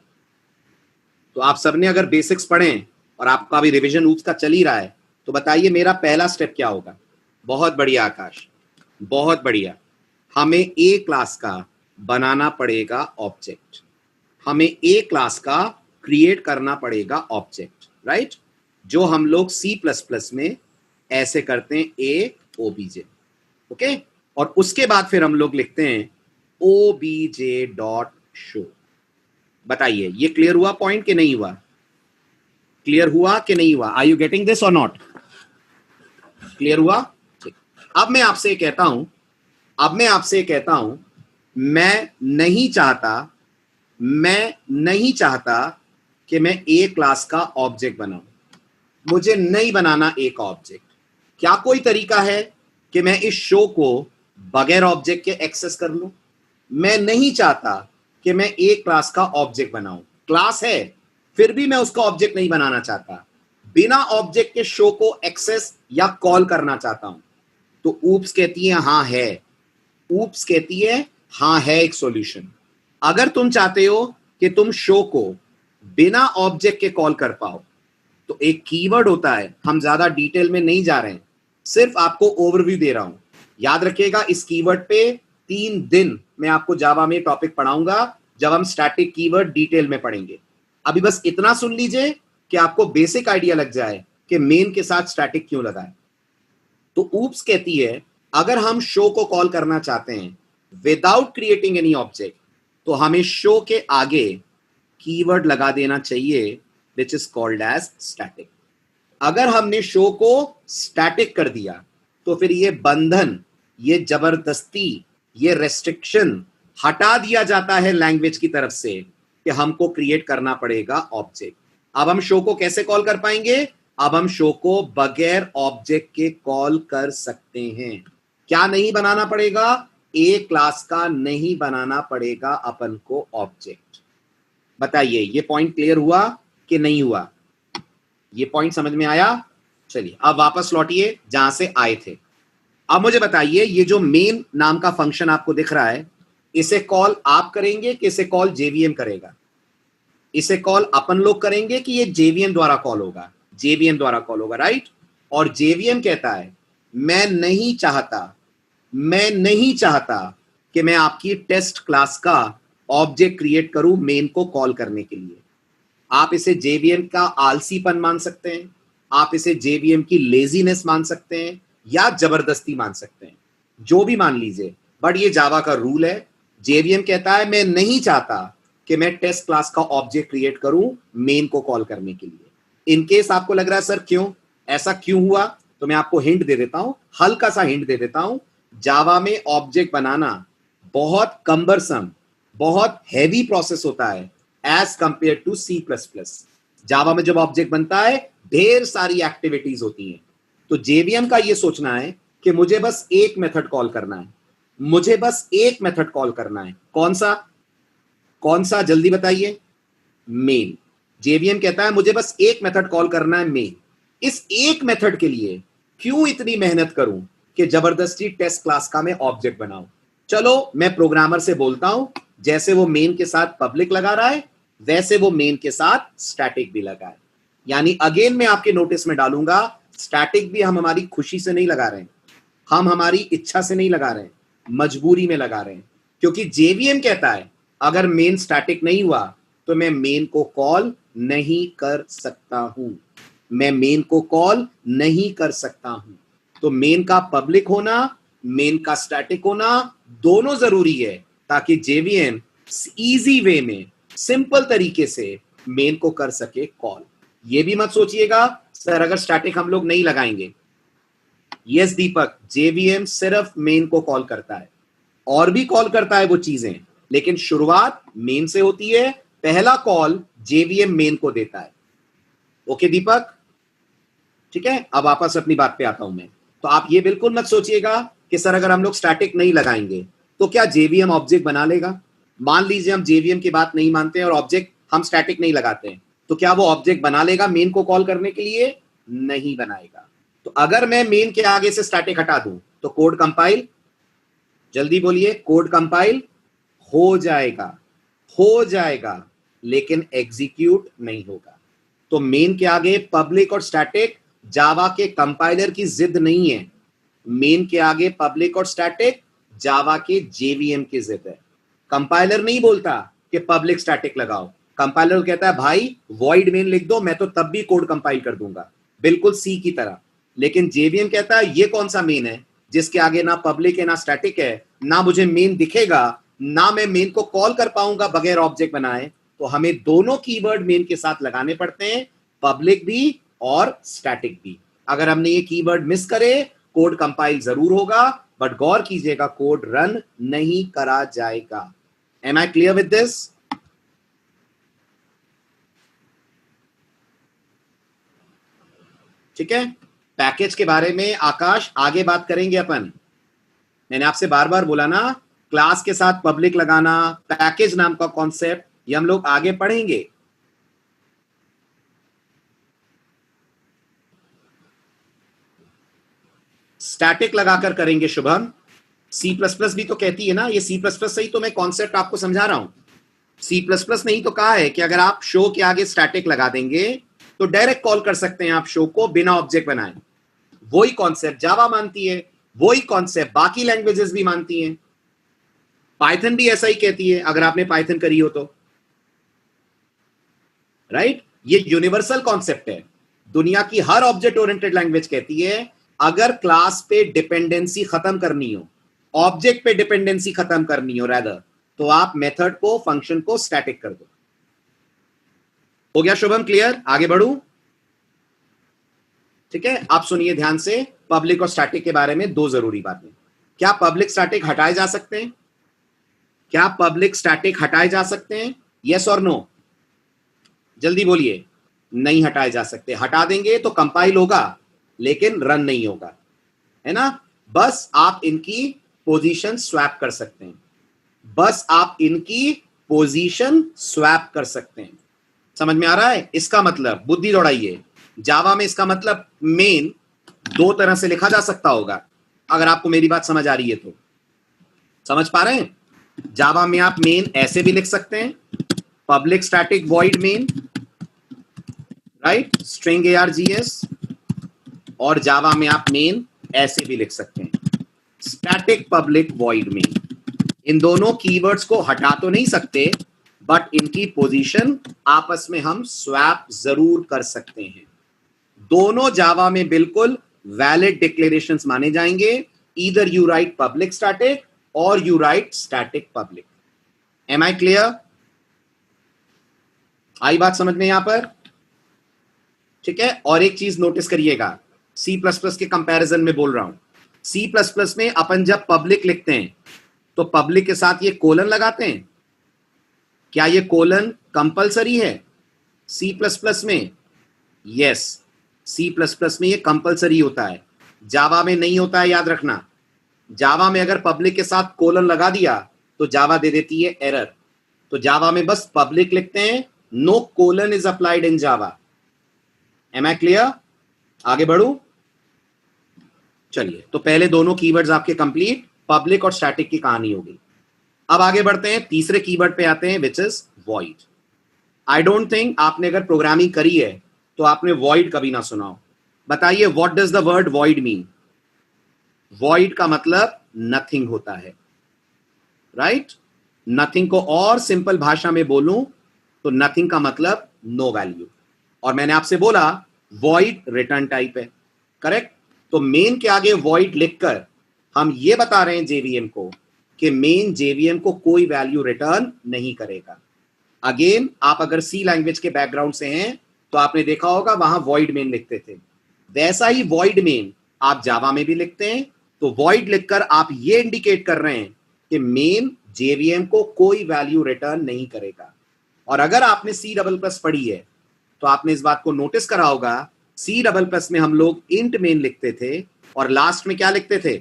तो आप सबने अगर बेसिक्स पढ़े और आपका भी रिवीजन ऊप्स का चल ही रहा है, तो बताइए मेरा पहला स्टेप क्या होगा? बहुत बढ़िया आकाश, बहुत बढ़िया। हमें ए क्लास का बनाना पड़ेगा ऑब्जेक्ट, हमें ए क्लास का क्रिएट करना पड़ेगा ऑब्जेक्ट, राइट? जो हम लोग C++ में ऐसे करते हैं, ए ओबीजे, ओके। और उसके बाद फिर हम लोग लिखते हैं obj.show। बताइए ये क्लियर हुआ पॉइंट कि नहीं हुआ? क्लियर हुआ कि नहीं हुआ? आर यू गेटिंग दिस और नॉट? क्लियर हुआ? ठीक। अब मैं आपसे कहता हूं, मैं नहीं चाहता कि मैं ए क्लास का ऑब्जेक्ट बनाऊं। मुझे नहीं बनाना एक ऑब्जेक्ट। क्या कोई तरीका है कि मैं इस शो को बगैर ऑब्जेक्ट के एक्सेस कर लूं? मैं नहीं चाहता कि मैं ए क्लास का ऑब्जेक्ट बनाऊं। क्लास है फिर भी मैं उसका ऑब्जेक्ट नहीं बनाना चाहता, बिना ऑब्जेक्ट के शो को एक्सेस या कॉल करना चाहता हूं। तो ऊप्स कहती है हाँ है, ऊप्स कहती है हाँ है एक सॉल्यूशन। अगर तुम चाहते हो कि तुम शो को बिना ऑब्जेक्ट के कॉल कर पाओ, तो एक कीवर्ड होता है, हम ज्यादा डिटेल में नहीं जा रहे हैं, सिर्फ आपको ओवरव्यू दे रहा हूं। याद रखिएगा इस कीवर्ड पे 3 दिन मैं आपको जावा में टॉपिक पढ़ाऊंगा, जब हम स्टैटिक कीवर्ड डिटेल में पढ़ेंगे। अभी बस इतना सुन लीजिए कि आपको बेसिक आइडिया लग जाए कि मेन के साथ स्टैटिक क्यों लगाए। तो ऊप्स कहती है अगर हम शो को कॉल करना चाहते हैं विदाउट क्रिएटिंग एनी ऑब्जेक्ट, तो हमें शो के आगे कीवर्ड लगा देना चाहिए which is called as static. अगर हमने शो को स्टैटिक कर दिया तो फिर ये बंधन, ये जबरदस्ती, ये रेस्ट्रिक्शन हटा दिया जाता है लैंग्वेज की तरफ से कि हमको क्रिएट करना पड़ेगा ऑब्जेक्ट। अब हम शो को कैसे कॉल कर पाएंगे? अब हम शो को बगैर ऑब्जेक्ट के कॉल कर सकते हैं। क्या नहीं बनाना पड़ेगा? ए क्लास का नहीं बनाना पड़ेगा अपन को ऑब्जेक्ट। बताइए ये पॉइंट क्लियर हुआ कि नहीं हुआ? ये पॉइंट समझ में आया? चलिए अब वापस लौटिए जहां से आए थे। अब मुझे बताइए ये जो मेन नाम का फंक्शन आपको दिख रहा है, इसे कॉल आप करेंगे कि इसे कॉल जेवीएम करेगा? इसे कॉल अपन लोग करेंगे कि ये जेवीएम द्वारा कॉल होगा? जेवीएम द्वारा कॉल होगा, राइट। और जेवीएम कहता है मैं नहीं चाहता कि मैं आपकी टेस्ट क्लास का ऑब्जेक्ट क्रिएट करूं मेन को कॉल करने के लिए। आप इसे जेवीएम का आलसीपन मान सकते हैं, आप इसे जेवीएम की लेजीनेस मान सकते हैं, या जबरदस्ती मान सकते हैं, जो भी मान लीजिए, बट ये जावा का रूल है। जेवीएम कहता है मैं नहीं चाहता कि मैं टेस्ट क्लास का ऑब्जेक्ट क्रिएट करूं मेन को कॉल करने के लिए। इनकेस आपको लग रहा है सर क्यों ऐसा क्यों हुआ, तो मैं आपको हिंट दे देता हूं, हल्का सा हिंट दे देता हूं। जावा में ऑब्जेक्ट बनाना बहुत कम्बरसम, बहुत हैवी प्रोसेस होता है as compare to C plus plus. Java में जब ऑब्जेक्ट बनता है ढेर सारी एक्टिविटीज होती हैं। तो जेवीएम का ये सोचना है कि मुझे बस एक मेथड कॉल करना है, मुझे बस एक मेथड कॉल करना है। कौन सा जल्दी बताइए? मेन। जेवीएम कहता है मुझे बस एक मेथड कॉल करना है, मेन। इस एक मेथड के लिए क्यों इतनी मेहनत करूं कि जबरदस्ती टेस्ट क्लास का मैं ऑब्जेक्ट बनाऊं? चलो मैं प्रोग्रामर से बोलता हूं, जैसे वो मेन के साथ पब्लिक लगा रहा है वैसे वो मेन के साथ स्टैटिक भी लगाए। यानी अगेन मैं आपके नोटिस में डालूंगा, स्टैटिक भी हम हमारी खुशी से नहीं लगा रहे हैं, हम हमारी इच्छा से नहीं लगा रहे हैं, मजबूरी में लगा रहे हैं। क्योंकि जेवीएम कहता है अगर मेन स्टैटिक नहीं हुआ तो मैं मेन को कॉल नहीं कर सकता हूं, मैं मेन को कॉल नहीं कर सकता हूं। तो मेन का पब्लिक होना, मेन का स्टैटिक होना दोनों जरूरी है, ताकि जेवीएम इजी वे में, सिंपल तरीके से मेन को कर सके कॉल। ये भी मत सोचिएगा सर अगर स्टैटिक हम लोग नहीं लगाएंगे। यस दीपक, जेवीएम सिर्फ मेन को कॉल करता है, और भी कॉल करता है वो चीजें, लेकिन शुरुआत मेन से होती है, पहला कॉल जेवीएम मेन को देता है। ओके दीपक, ठीक है। अब वापस अपनी बात पे आता हूं मैं। तो आप ये बिल्कुल मत सोचिएगा कि सर अगर हम लोग स्टैटिक नहीं लगाएंगे तो क्या जेवीएम ऑब्जेक्ट बना लेगा। मान लीजिए हम जेवीएम की बात नहीं मानते हैं और ऑब्जेक्ट हम स्टैटिक नहीं लगाते हैं, तो क्या वो ऑब्जेक्ट बना लेगा मेन को कॉल करने के लिए? नहीं बनाएगा। तो अगर मैं मेन के आगे से स्टैटिक हटा दूं तो कोड कंपाइल, जल्दी बोलिए, कोड कंपाइल हो जाएगा लेकिन एग्जीक्यूट नहीं होगा। तो मेन के आगे पब्लिक और स्टैटिक जावा के कंपाइलर की जिद नहीं है, मेन के आगे पब्लिक और स्टैटिक जावा के जेवीएम की जिद है। कंपाइलर नहीं बोलता कि पब्लिक स्टैटिक लगाओ, कंपाइलर कहता है भाई वॉइड मेन लिख दो, मैं तो तब भी कोड कंपाइल कर दूंगा, बिल्कुल सी की तरह। लेकिन जेवीएम कहता है ये कौन सा मेन है जिसके आगे ना पब्लिक है ना स्टैटिक है, ना मुझे मेन दिखेगा, ना मैं मेन को कॉल कर पाऊंगा बगैर ऑब्जेक्ट बनाए। तो हमें दोनों कीवर्ड मेन के साथ लगाने पड़ते हैं, पब्लिक भी और स्टैटिक भी। अगर हमने ये कीवर्ड मिस करे कोड कंपाइल जरूर होगा, बट गौर कीजिएगा कोड रन नहीं करा जाएगा। Am I clear with this? ठीक है। पैकेज के बारे में आकाश आगे बात करेंगे अपन। मैंने आपसे बार बार बोला ना, क्लास के साथ पब्लिक लगाना, पैकेज नाम का कॉन्सेप्ट, ये हम लोग आगे पढ़ेंगे। स्टैटिक लगाकर करेंगे शुभम। सी प्लस प्लस भी तो कहती है ना, ये सी प्लस प्लस से ही तो मैं कॉन्सेप्ट आपको समझा रहा हूं। सी प्लस प्लस ने ही तो कहा है कि अगर आप शो के आगे स्टैटिक लगा देंगे तो डायरेक्ट कॉल कर सकते हैं आप शो को बिना ऑब्जेक्ट बनाए। वही कॉन्सेप्ट जावा मानती है, वही कॉन्सेप्ट बाकी लैंग्वेजेस भी मानती हैं। पाइथन भी ऐसा ही कहती है, अगर आपने पाइथन करी हो तो, राइट। ये यूनिवर्सल कॉन्सेप्ट है, दुनिया की हर ऑब्जेक्ट ओरिएंटेड लैंग्वेज कहती है अगर क्लास पे डिपेंडेंसी खत्म करनी हो, ऑब्जेक्ट पे डिपेंडेंसी खत्म करनी हो रादर, तो आप मेथड को, फंक्शन को स्टैटिक कर दो। हो गया शुभम क्लियर? आगे बढ़ू? ठीक है। आप सुनिए ध्यान से, पब्लिक और स्टैटिक के बारे में दो जरूरी बातें। क्या पब्लिक स्टैटिक हटाए जा सकते हैं? क्या पब्लिक स्टैटिक हटाए जा सकते हैं? यस और नो? जल्दी बोलिए। नहीं हटाए जा सकते। हटा देंगे तो कंपाइल होगा लेकिन रन नहीं होगा, है ना। बस आप इनकी पोजीशन स्वैप कर सकते हैं, बस आप इनकी पोजीशन स्वैप कर सकते हैं। समझ में आ रहा है? इसका मतलब बुद्धि दौड़ाइए, जावा में इसका मतलब मेन दो तरह से लिखा जा सकता होगा। अगर आपको मेरी बात समझ आ रही है तो समझ पा रहे हैं? जावा में आप मेन ऐसे भी लिख सकते हैं, public static void main, right, string args, और जावा में आप मेन ऐसे भी लिख सकते हैं, स्टैटिक पब्लिक वॉइड मेन। इन दोनों कीवर्ड्स को हटा तो नहीं सकते, बट इनकी पोजीशन आपस में हम स्वैप जरूर कर सकते हैं। दोनों जावा में बिल्कुल वैलिड डिक्लेरेशंस माने जाएंगे, either you write public static और you write static public. Am I clear? आई बात समझ में यहां पर? ठीक है। और एक चीज नोटिस करिएगा, सी प्लस प्लस के कंपैरिजन में बोल रहा हूं, सी प्लस प्लस में अपन जब पब्लिक लिखते हैं तो पब्लिक के साथ ये कोलन लगाते हैं। क्या ये कोलन कंपलसरी है सी प्लस प्लस में? यस, सी प्लस प्लस में ये कंपलसरी होता है, जावा में नहीं होता है, याद रखना। जावा में अगर पब्लिक के साथ कोलन लगा दिया तो जावा दे देती है एरर। तो जावा में बस पब्लिक लिखते हैं, no colon is applied in Java. Am I clear? आगे बढ़ू? चलिए, तो पहले दोनों कीवर्ड्स आपके कंप्लीट, पब्लिक और स्टैटिक की कहानी होगी। अब आगे बढ़ते हैं, तीसरे कीवर्ड पे आते हैं, which is void. I don't think आपने अगर प्रोग्रामिंग करी है तो आपने वॉइड कभी ना सुना हो। बताइए, what does the word void mean? Void का मतलब नथिंग होता है, राइट? नथिंग को और सिंपल भाषा में बोलूं तो नथिंग का मतलब नो वैल्यू। और मैंने आपसे बोला वॉइड रिटर्न टाइप है, करेक्ट? तो मेन के आगे वॉइड लिखकर हम ये बता रहे हैं जेवीएम को कि मेन जेवीएम को कोई वैल्यू रिटर्न नहीं करेगा। अगेन, आप अगर सी लैंग्वेज के बैकग्राउंड से हैं तो आपने देखा होगा वहां वॉइड मेन लिखते थे, वैसा ही वॉइड मेन आप जावा में भी लिखते हैं। तो वॉइड लिखकर आप ये इंडिकेट कर रहे हैं कि मेन जेवीएम को कोई वैल्यू रिटर्न नहीं करेगा। और अगर आपने सी डबल प्लस पढ़ी है तो आपने इस बात को नोटिस करा होगा, सी डबल प्लस में हम लोग इंट मेन लिखते थे और लास्ट में क्या लिखते थे?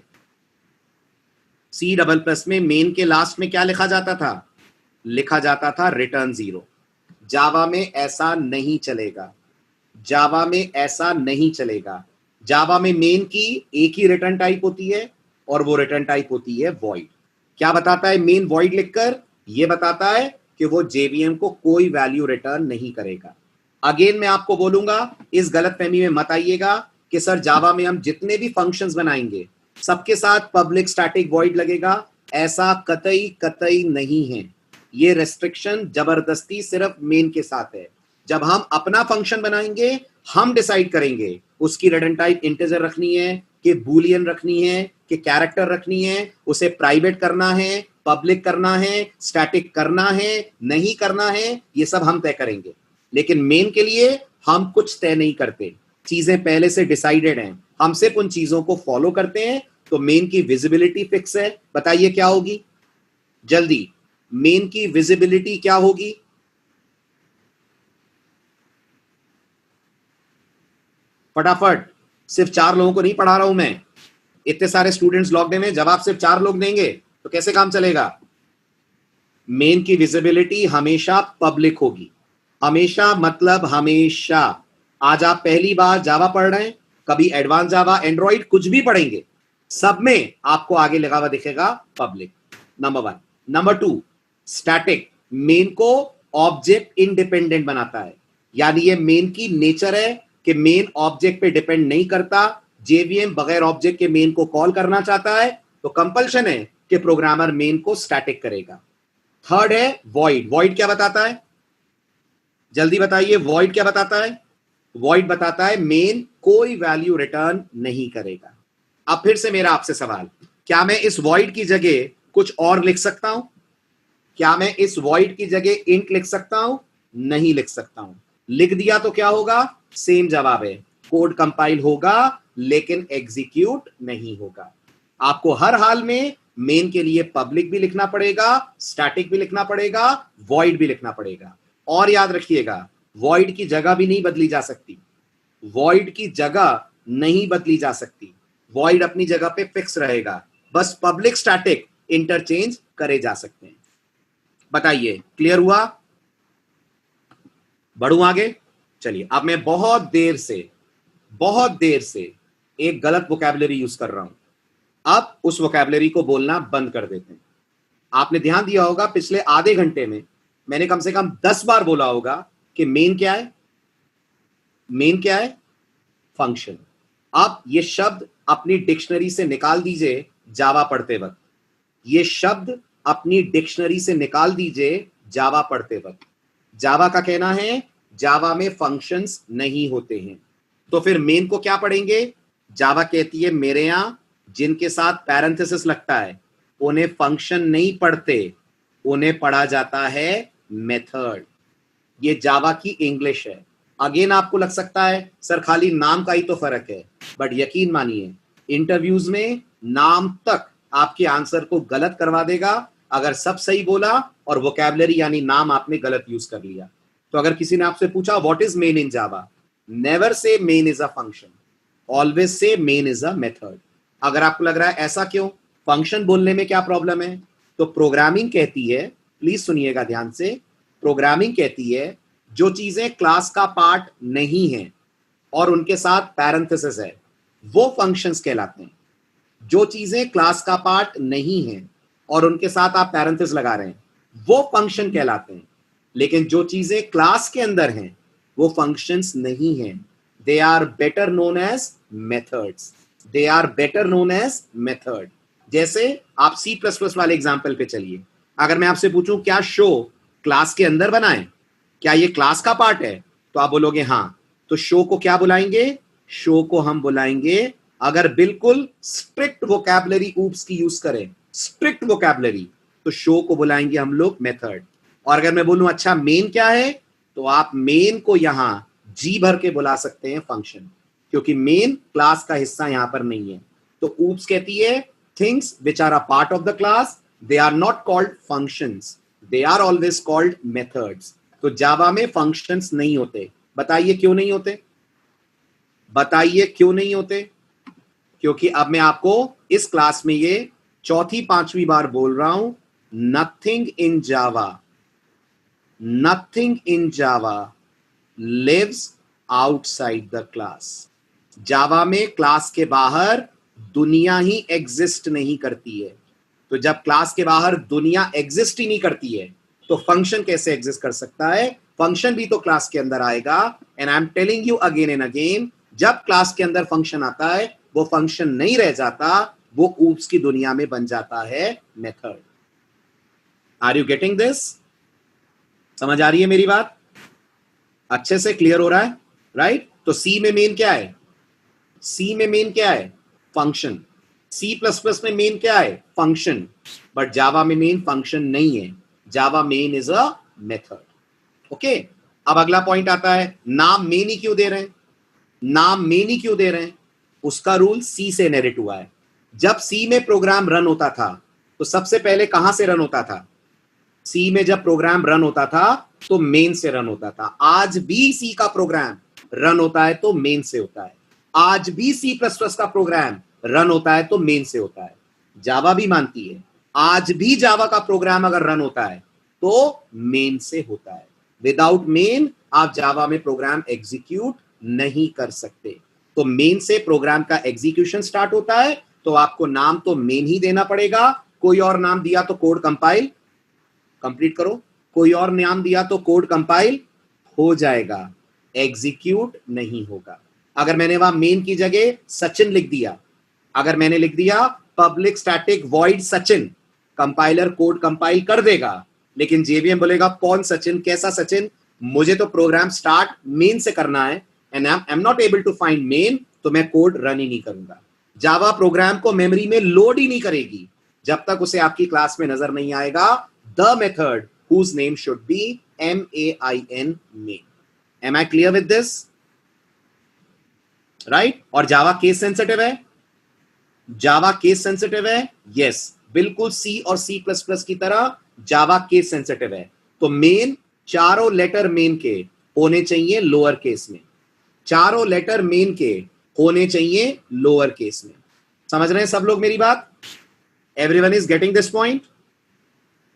सी डबल प्लस में मेन के लास्ट में क्या लिखा जाता था? लिखा जाता था रिटर्न 0। जावा में ऐसा नहीं चलेगा, जावा में ऐसा नहीं चलेगा। जावा में मेन की एक ही रिटर्न टाइप होती है और वो रिटर्न टाइप होती है वॉइड। क्या बताता है मेन वॉइड लिखकर? ये बताता है कि वो जेवीएम को कोई वैल्यू रिटर्न नहीं करेगा। अगेन मैं आपको बोलूंगा, इस गलतफहमी में मत आइएगा कि सर जावा में हम जितने भी फंक्शंस बनाएंगे सबके साथ पब्लिक स्टैटिक वॉइड लगेगा। ऐसा कतई कतई नहीं है। ये रेस्ट्रिक्शन जबरदस्ती सिर्फ मेन के साथ है। जब हम अपना फंक्शन बनाएंगे हम डिसाइड करेंगे उसकी रिटर्न टाइप इंटीजर रखनी है कि बूलियन रखनी है कि कैरेक्टर रखनी है, उसे प्राइवेट करना है, पब्लिक करना है, स्टैटिक करना है, नहीं करना है, ये सब हम तय करेंगे। लेकिन मेन के लिए हम कुछ तय नहीं करते, चीजें पहले से डिसाइडेड हैं, हम सिर्फ उन चीजों को फॉलो करते हैं। तो मेन की विजिबिलिटी फिक्स है। बताइए क्या होगी जल्दी? मेन की विजिबिलिटी क्या होगी? फटाफट। सिर्फ 4 लोगों को नहीं पढ़ा रहा हूं मैं, इतने सारे स्टूडेंट्स लॉग्ड इन हैं, जवाब सिर्फ 4 लोग देंगे तो कैसे काम चलेगा? मेन की विजिबिलिटी हमेशा पब्लिक होगी, हमेशा मतलब हमेशा। आज आप पहली बार जावा पढ़ रहे हैं, कभी एडवांस जावा, एंड्रॉइड कुछ भी पढ़ेंगे, सब में आपको आगे लगा हुआ दिखेगा public. Number 1। Number 2, static main को ऑब्जेक्ट इंडिपेंडेंट बनाता है, यानी ये मेन की नेचर है कि मेन ऑब्जेक्ट पे डिपेंड नहीं करता। जेवीएम बगैर ऑब्जेक्ट के मेन को कॉल करना चाहता है तो कंपल्शन है कि प्रोग्रामर मेन को स्टैटिक करेगा। थर्ड है वॉइड। वॉइड क्या बताता है? जल्दी बताइए, वॉइड क्या बताता है? वॉइड बताता है मेन कोई वैल्यू रिटर्न नहीं करेगा। अब फिर से मेरा आपसे सवाल, क्या मैं इस वॉइड की जगह कुछ और लिख सकता हूं? क्या मैं इस वॉइड की जगह इंट लिख सकता हूं? नहीं लिख सकता हूं। लिख दिया तो क्या होगा? सेम जवाब है, कोड कंपाइल होगा लेकिन एग्जीक्यूट नहीं होगा। आपको हर हाल में मेन के लिए पब्लिक भी लिखना पड़ेगा, स्टैटिक भी लिखना पड़ेगा, वॉइड भी लिखना पड़ेगा। और याद रखिएगा, वॉइड की जगह भी नहीं बदली जा सकती, वॉइड की जगह नहीं बदली जा सकती। वॉइड अपनी जगह पे फिक्स रहेगा, बस पब्लिक स्टैटिक इंटरचेंज करे जा सकते हैं। बताइए क्लियर हुआ? बढ़ू आगे? चलिए, अब मैं बहुत देर से एक गलत वोकैबुलरी यूज कर रहा हूं, अब उस वोकैबुलरी को बोलना बंद कर देते हैं। आपने ध्यान दिया होगा पिछले आधे घंटे में मैंने कम से कम 10 बार बोला होगा कि मेन क्या है, मेन क्या है, फंक्शन। आप ये शब्द अपनी डिक्शनरी से निकाल दीजिए जावा पढ़ते वक्त, ये शब्द अपनी डिक्शनरी से निकाल दीजिए जावा पढ़ते वक्त। जावा का कहना है जावा में फंक्शंस नहीं होते हैं, तो फिर मेन को क्या पढ़ेंगे? जावा कहती है मेरे यहां जिनके साथ पैरेंथेसिस लगता है उन्हें फंक्शन नहीं पढ़ते, उन्हें पढ़ा जाता है मेथड। ये जावा की इंग्लिश है। अगेन आपको लग सकता है सर खाली नाम का ही तो फर्क है, बट यकीन मानिए इंटरव्यूज में नाम तक आपके आंसर को गलत करवा देगा अगर सब सही बोला और वोकैबुलरी यानी नाम आपने गलत यूज कर लिया। तो अगर किसी ने आपसे पूछा what is main in Java, never say main is a function, always say main is a method. अगर आपको लग रहा है ऐसा क्यों, फंक्शन बोलने में क्या प्रॉब्लम है, तो प्रोग्रामिंग कहती है, प्लीज सुनिएगा ध्यान से, प्रोग्रामिंग कहती है जो चीजें क्लास का पार्ट नहीं है और उनके साथ पैरेंथेसिस है वो फंक्शंस कहलाते हैं। जो चीजें क्लास का पार्ट नहीं है और उनके साथ आप पैरेंथेसिस लगा रहे हैं वो फंक्शन कहलाते हैं। लेकिन जो चीजें क्लास के अंदर हैं वो फंक्शंस नहीं हैं, they are better known as methods, they are better known as method. जैसे आप C++ वाले एग्जांपल पे चलिए, अगर मैं आपसे पूछूं क्या शो क्लास के अंदर बना है, क्या ये क्लास का पार्ट है, तो आप बोलोगे हाँ, तो शो को क्या बुलाएंगे? शो को हम बुलाएंगे, अगर बिल्कुल स्ट्रिक्ट वोकैबुलरी ऊप्स की यूज करें, स्ट्रिक्ट वोकैबुलरी, तो शो को बुलाएंगे हम लोग मेथड। और अगर मैं बोलूं अच्छा मेन क्या है, तो आप मेन को यहां जी भर के बुला सकते हैं फंक्शन, क्योंकि मेन क्लास का हिस्सा यहां पर नहीं है। तो ऊप्स कहती है things which are a part of the class they are not called functions, they are always called methods. तो जावा में फंक्शंस नहीं होते। बताइए क्यों नहीं होते, बताइए क्यों नहीं होते? क्योंकि अब मैं आपको इस क्लास में ये चौथी पांचवी बार बोल रहा हूं, nothing in Java, nothing in Java lives outside the class. Java में क्लास के बाहर दुनिया ही एग्जिस्ट नहीं करती है। तो जब क्लास के बाहर दुनिया एग्जिस्ट ही नहीं करती है तो फंक्शन कैसे एग्जिस्ट कर सकता है? फंक्शन भी तो क्लास के अंदर आएगा। And I am telling you again and again, जब क्लास के अंदर फंक्शन आता है वो फंक्शन नहीं रह जाता, वो ऊप्स की दुनिया में बन जाता है method. Are you getting this? समझ आ रही है मेरी बात? अच्छे से क्लियर हो रहा है, राइट? तो सी में मेन क्या है? सी में मेन क्या है? फंक्शन। C++ में मेन क्या है? फंक्शन। बट जावा में मेन फंक्शन नहीं है, Java main is a method. Okay, अब अगला पॉइंट आता है, नाम मेन ही क्यों दे रहे हैं? नाम मेन ही क्यों दे रहे हैं? उसका रूल सी से इनहेरिट हुआ है। जब सी में प्रोग्राम रन होता था तो सबसे पहले कहां से रन होता था? सी में जब प्रोग्राम रन होता था तो मेन से रन होता था। आज भी सी का प्रोग्राम रन होता है तो मेन से होता है। आज भी C++ का प्रोग्राम रन होता है तो मेन से होता है। जावा भी मानती है आज भी जावा का प्रोग्राम अगर रन होता है तो मेन से होता है। विदाउट मेन आप जावा में प्रोग्राम एग्जीक्यूट नहीं कर सकते। तो मेन से प्रोग्राम का एग्जीक्यूशन स्टार्ट होता है, तो आपको नाम तो मेन ही देना पड़ेगा। कोई और नाम दिया तो कोड कंपाइल कंप्लीट करो, कोई और नाम दिया तो कोड कंपाइल हो जाएगा, एग्जीक्यूट नहीं होगा। अगर मैंने वहां मेन की जगह सचिन लिख दिया, अगर मैंने लिख दिया public static void Sachin, compiler code compile कर देगा, लेकिन जेवीएम बोलेगा कौन सचिन, कैसा सचिन? मुझे तो प्रोग्राम स्टार्ट मेन से करना है and I am not able to find main, तो मैं कोड रन ही नहीं करूंगा। जावा प्रोग्राम को मेमोरी में लोड ही नहीं करेगी जब तक उसे आपकी क्लास में नजर नहीं आएगा the method whose name should be main, main. Am I clear with this? Right? और जावा केस सेंसिटिव है, जावा केस सेंसिटिव है, यस बिल्कुल सी और C++ की तरह जावा केस सेंसिटिव है। तो मेन, चारों लेटर मेन के होने चाहिए लोअर केस में, चारों लेटर मेन के होने चाहिए लोअर केस में। समझ रहे हैं सब लोग मेरी बात? Everyone is getting this point?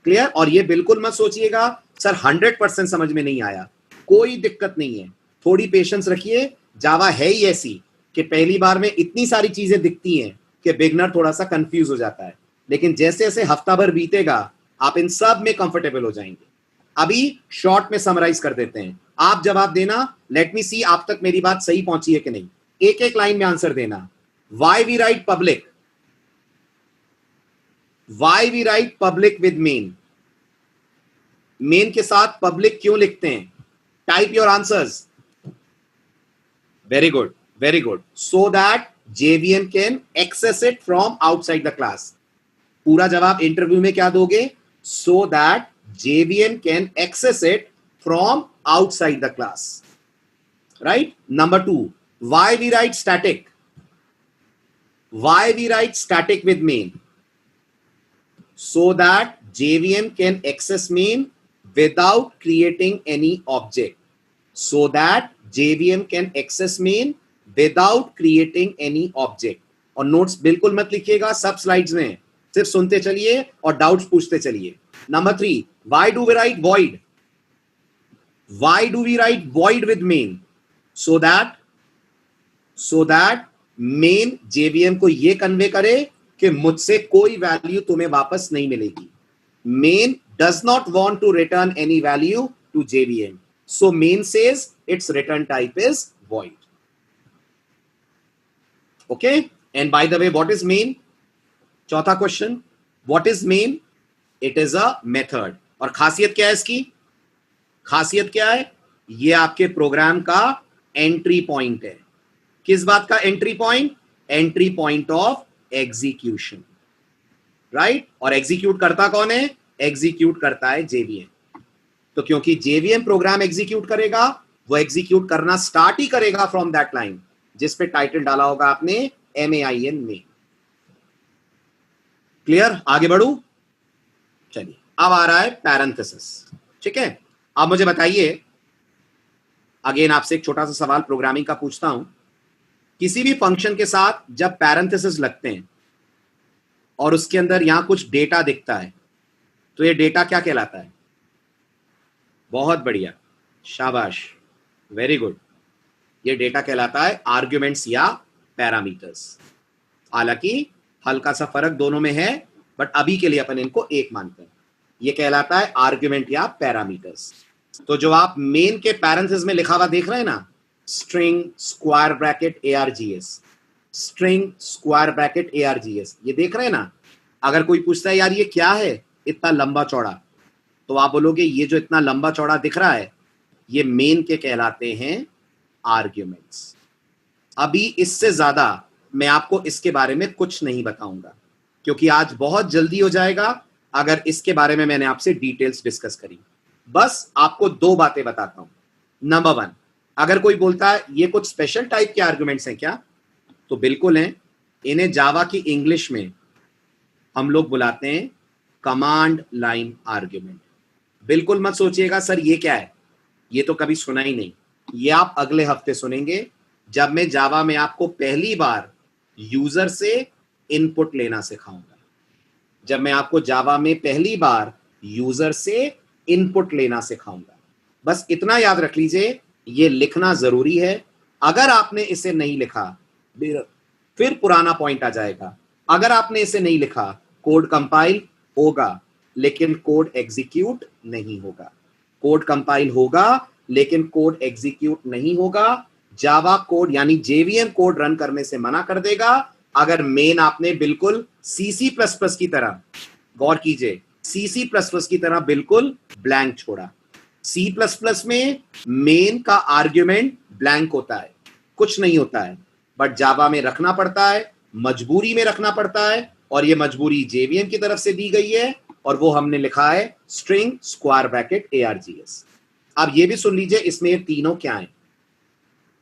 Clear? और ये बिल्कुल मत सोचिएगा सर 100% समझ में नहीं आया, कोई दिक्कत नहीं है, थोड़ी पेशेंस रखिए। जावा है ही ऐसी कि पहली बार में इतनी सारी चीजें दिखती हैं कि बिगनर थोड़ा सा कंफ्यूज हो जाता है, लेकिन जैसे जैसे हफ्ता भर बीतेगा आप इन सब में कंफर्टेबल हो जाएंगे। अभी शॉर्ट में समराइज कर देते हैं, आप जवाब देना। लेट मी सी आप तक मेरी बात सही पहुंची है कि नहीं, एक एक लाइन में आंसर देना। Why we write public, why we write public with main, main के साथ पब्लिक क्यों लिखते हैं? Type your answers. Very good, very good. So that JVM can access it from outside the class. पूरा जवाब इंटरव्यू में क्या दोगे? So that JVM can access it from outside the class, right? Number 2, why we write static, why we write static with main? So that JVM can access main without creating any object, so that JVM can access main without creating any object। और नोट्स बिल्कुल मत लिखिएगा सब स्लाइड्स में, सिर्फ सुनते चलिए और डाउट्स पूछते चलिए। Number 3, why do we write void, why do we write void with main? so that main JVM को ये कन्वे करे कि मुझसे कोई वैल्यू तुम्हें वापस नहीं मिलेगी। main does not want to return any value to JVM, so main says its return type is void। okay, and by the way, what is main? चौथा question, what is main? it is a method। और खासियत क्या है इसकी? खासियत क्या है? ये आपके प्रोग्राम का एंट्री पॉइंट है। किस बात का entry point? Entry point of execution, right? और एग्जीक्यूट करता कौन है? एग्जीक्यूट करता है JVM। तो क्योंकि JVM प्रोग्राम एग्जीक्यूट करेगा, वो एग्जीक्यूट करना स्टार्ट ही करेगा फ्रॉम दैट लाइन जिस पे टाइटल डाला होगा आपने MAIN में। क्लियर? आगे बढ़ू? चलिए, अब आ रहा है पैरेंथेसिस। ठीक है, अब मुझे बताइए, अगेन आपसे एक छोटा सा सवाल प्रोग्रामिंग का पूछता हूं। किसी भी फंक्शन के साथ जब पैरेंथेसिस लगते हैं और उसके अंदर यहां कुछ डेटा दिखता है, तो ये डेटा क्या कहलाता है? बहुत बढ़िया, शाबाश, वेरी गुड। ये डेटा कहलाता है आर्ग्यूमेंट्स या पैरामीटर्स। हालांकि हल्का सा फर्क दोनों में है, बट अभी के लिए अपन इनको एक मानते हैं। ये कहलाता है आर्ग्यूमेंट या पैरामीटर्स। तो जो आप मेन के पैरेंथेसिस में लिखा हुआ देख रहे हैं ना, string square bracket ARGS, string square bracket ARGS, ये देख रहे हैं ना? अगर कोई पूछता है यार ये क्या है इतना लंबा चौड़ा, तो आप बोलोगे ये जो इतना लंबा चौड़ा दिख रहा है ये मेन के कहलाते हैं आर्ग्यूमेंट्स। अभी इससे ज्यादा मैं आपको इसके बारे में कुछ नहीं बताऊंगा, क्योंकि आज बहुत जल्दी हो जाएगा अगर इसके बारे में मैंने आपसे डिटेल्स डिस्कस करी। बस आपको 2 बातें बताता हूं। नंबर 1, अगर कोई बोलता है ये कुछ स्पेशल टाइप के आर्गुमेंट्स हैं क्या, तो बिल्कुल हैं। इन्हें जावा की इंग्लिश में हम लोग बुलाते हैं कमांड लाइन आर्ग्यूमेंट। बिल्कुल मत सोचिएगा सर ये क्या है, ये तो कभी सुना ही नहीं। ये आप अगले हफ्ते सुनेंगे जब मैं जावा में आपको पहली बार यूजर से इनपुट लेना सिखाऊंगा। जब मैं आपको जावा में पहली बार यूजर से इनपुट लेना सिखाऊंगा। बस इतना याद रख लीजिए, ये लिखना जरूरी है। अगर आपने इसे नहीं लिखा फिर पुराना पॉइंट आ जाएगा। अगर आपने इसे नहीं लिखा, कोड कंपाइल होगा लेकिन कोड एग्जीक्यूट नहीं होगा। कोड कंपाइल होगा लेकिन कोड एग्जीक्यूट नहीं होगा। जावा कोड यानी JVM कोड रन करने से मना कर देगा अगर मेन आपने बिल्कुल C++ की तरह, गौर कीजिए, C++ की तरह बिल्कुल ब्लैंक छोड़ा। C++ में मेन का आर्ग्यूमेंट ब्लैंक होता है, कुछ नहीं होता है, बट जावा में रखना पड़ता है, मजबूरी में रखना पड़ता है, और ये मजबूरी JVM की तरफ से दी गई है और वो हमने लिखा है स्ट्रिंग स्क्वायर ब्रैकेट ARGS। अब ये भी सुन लीजिए इसमें ये तीनों क्या है।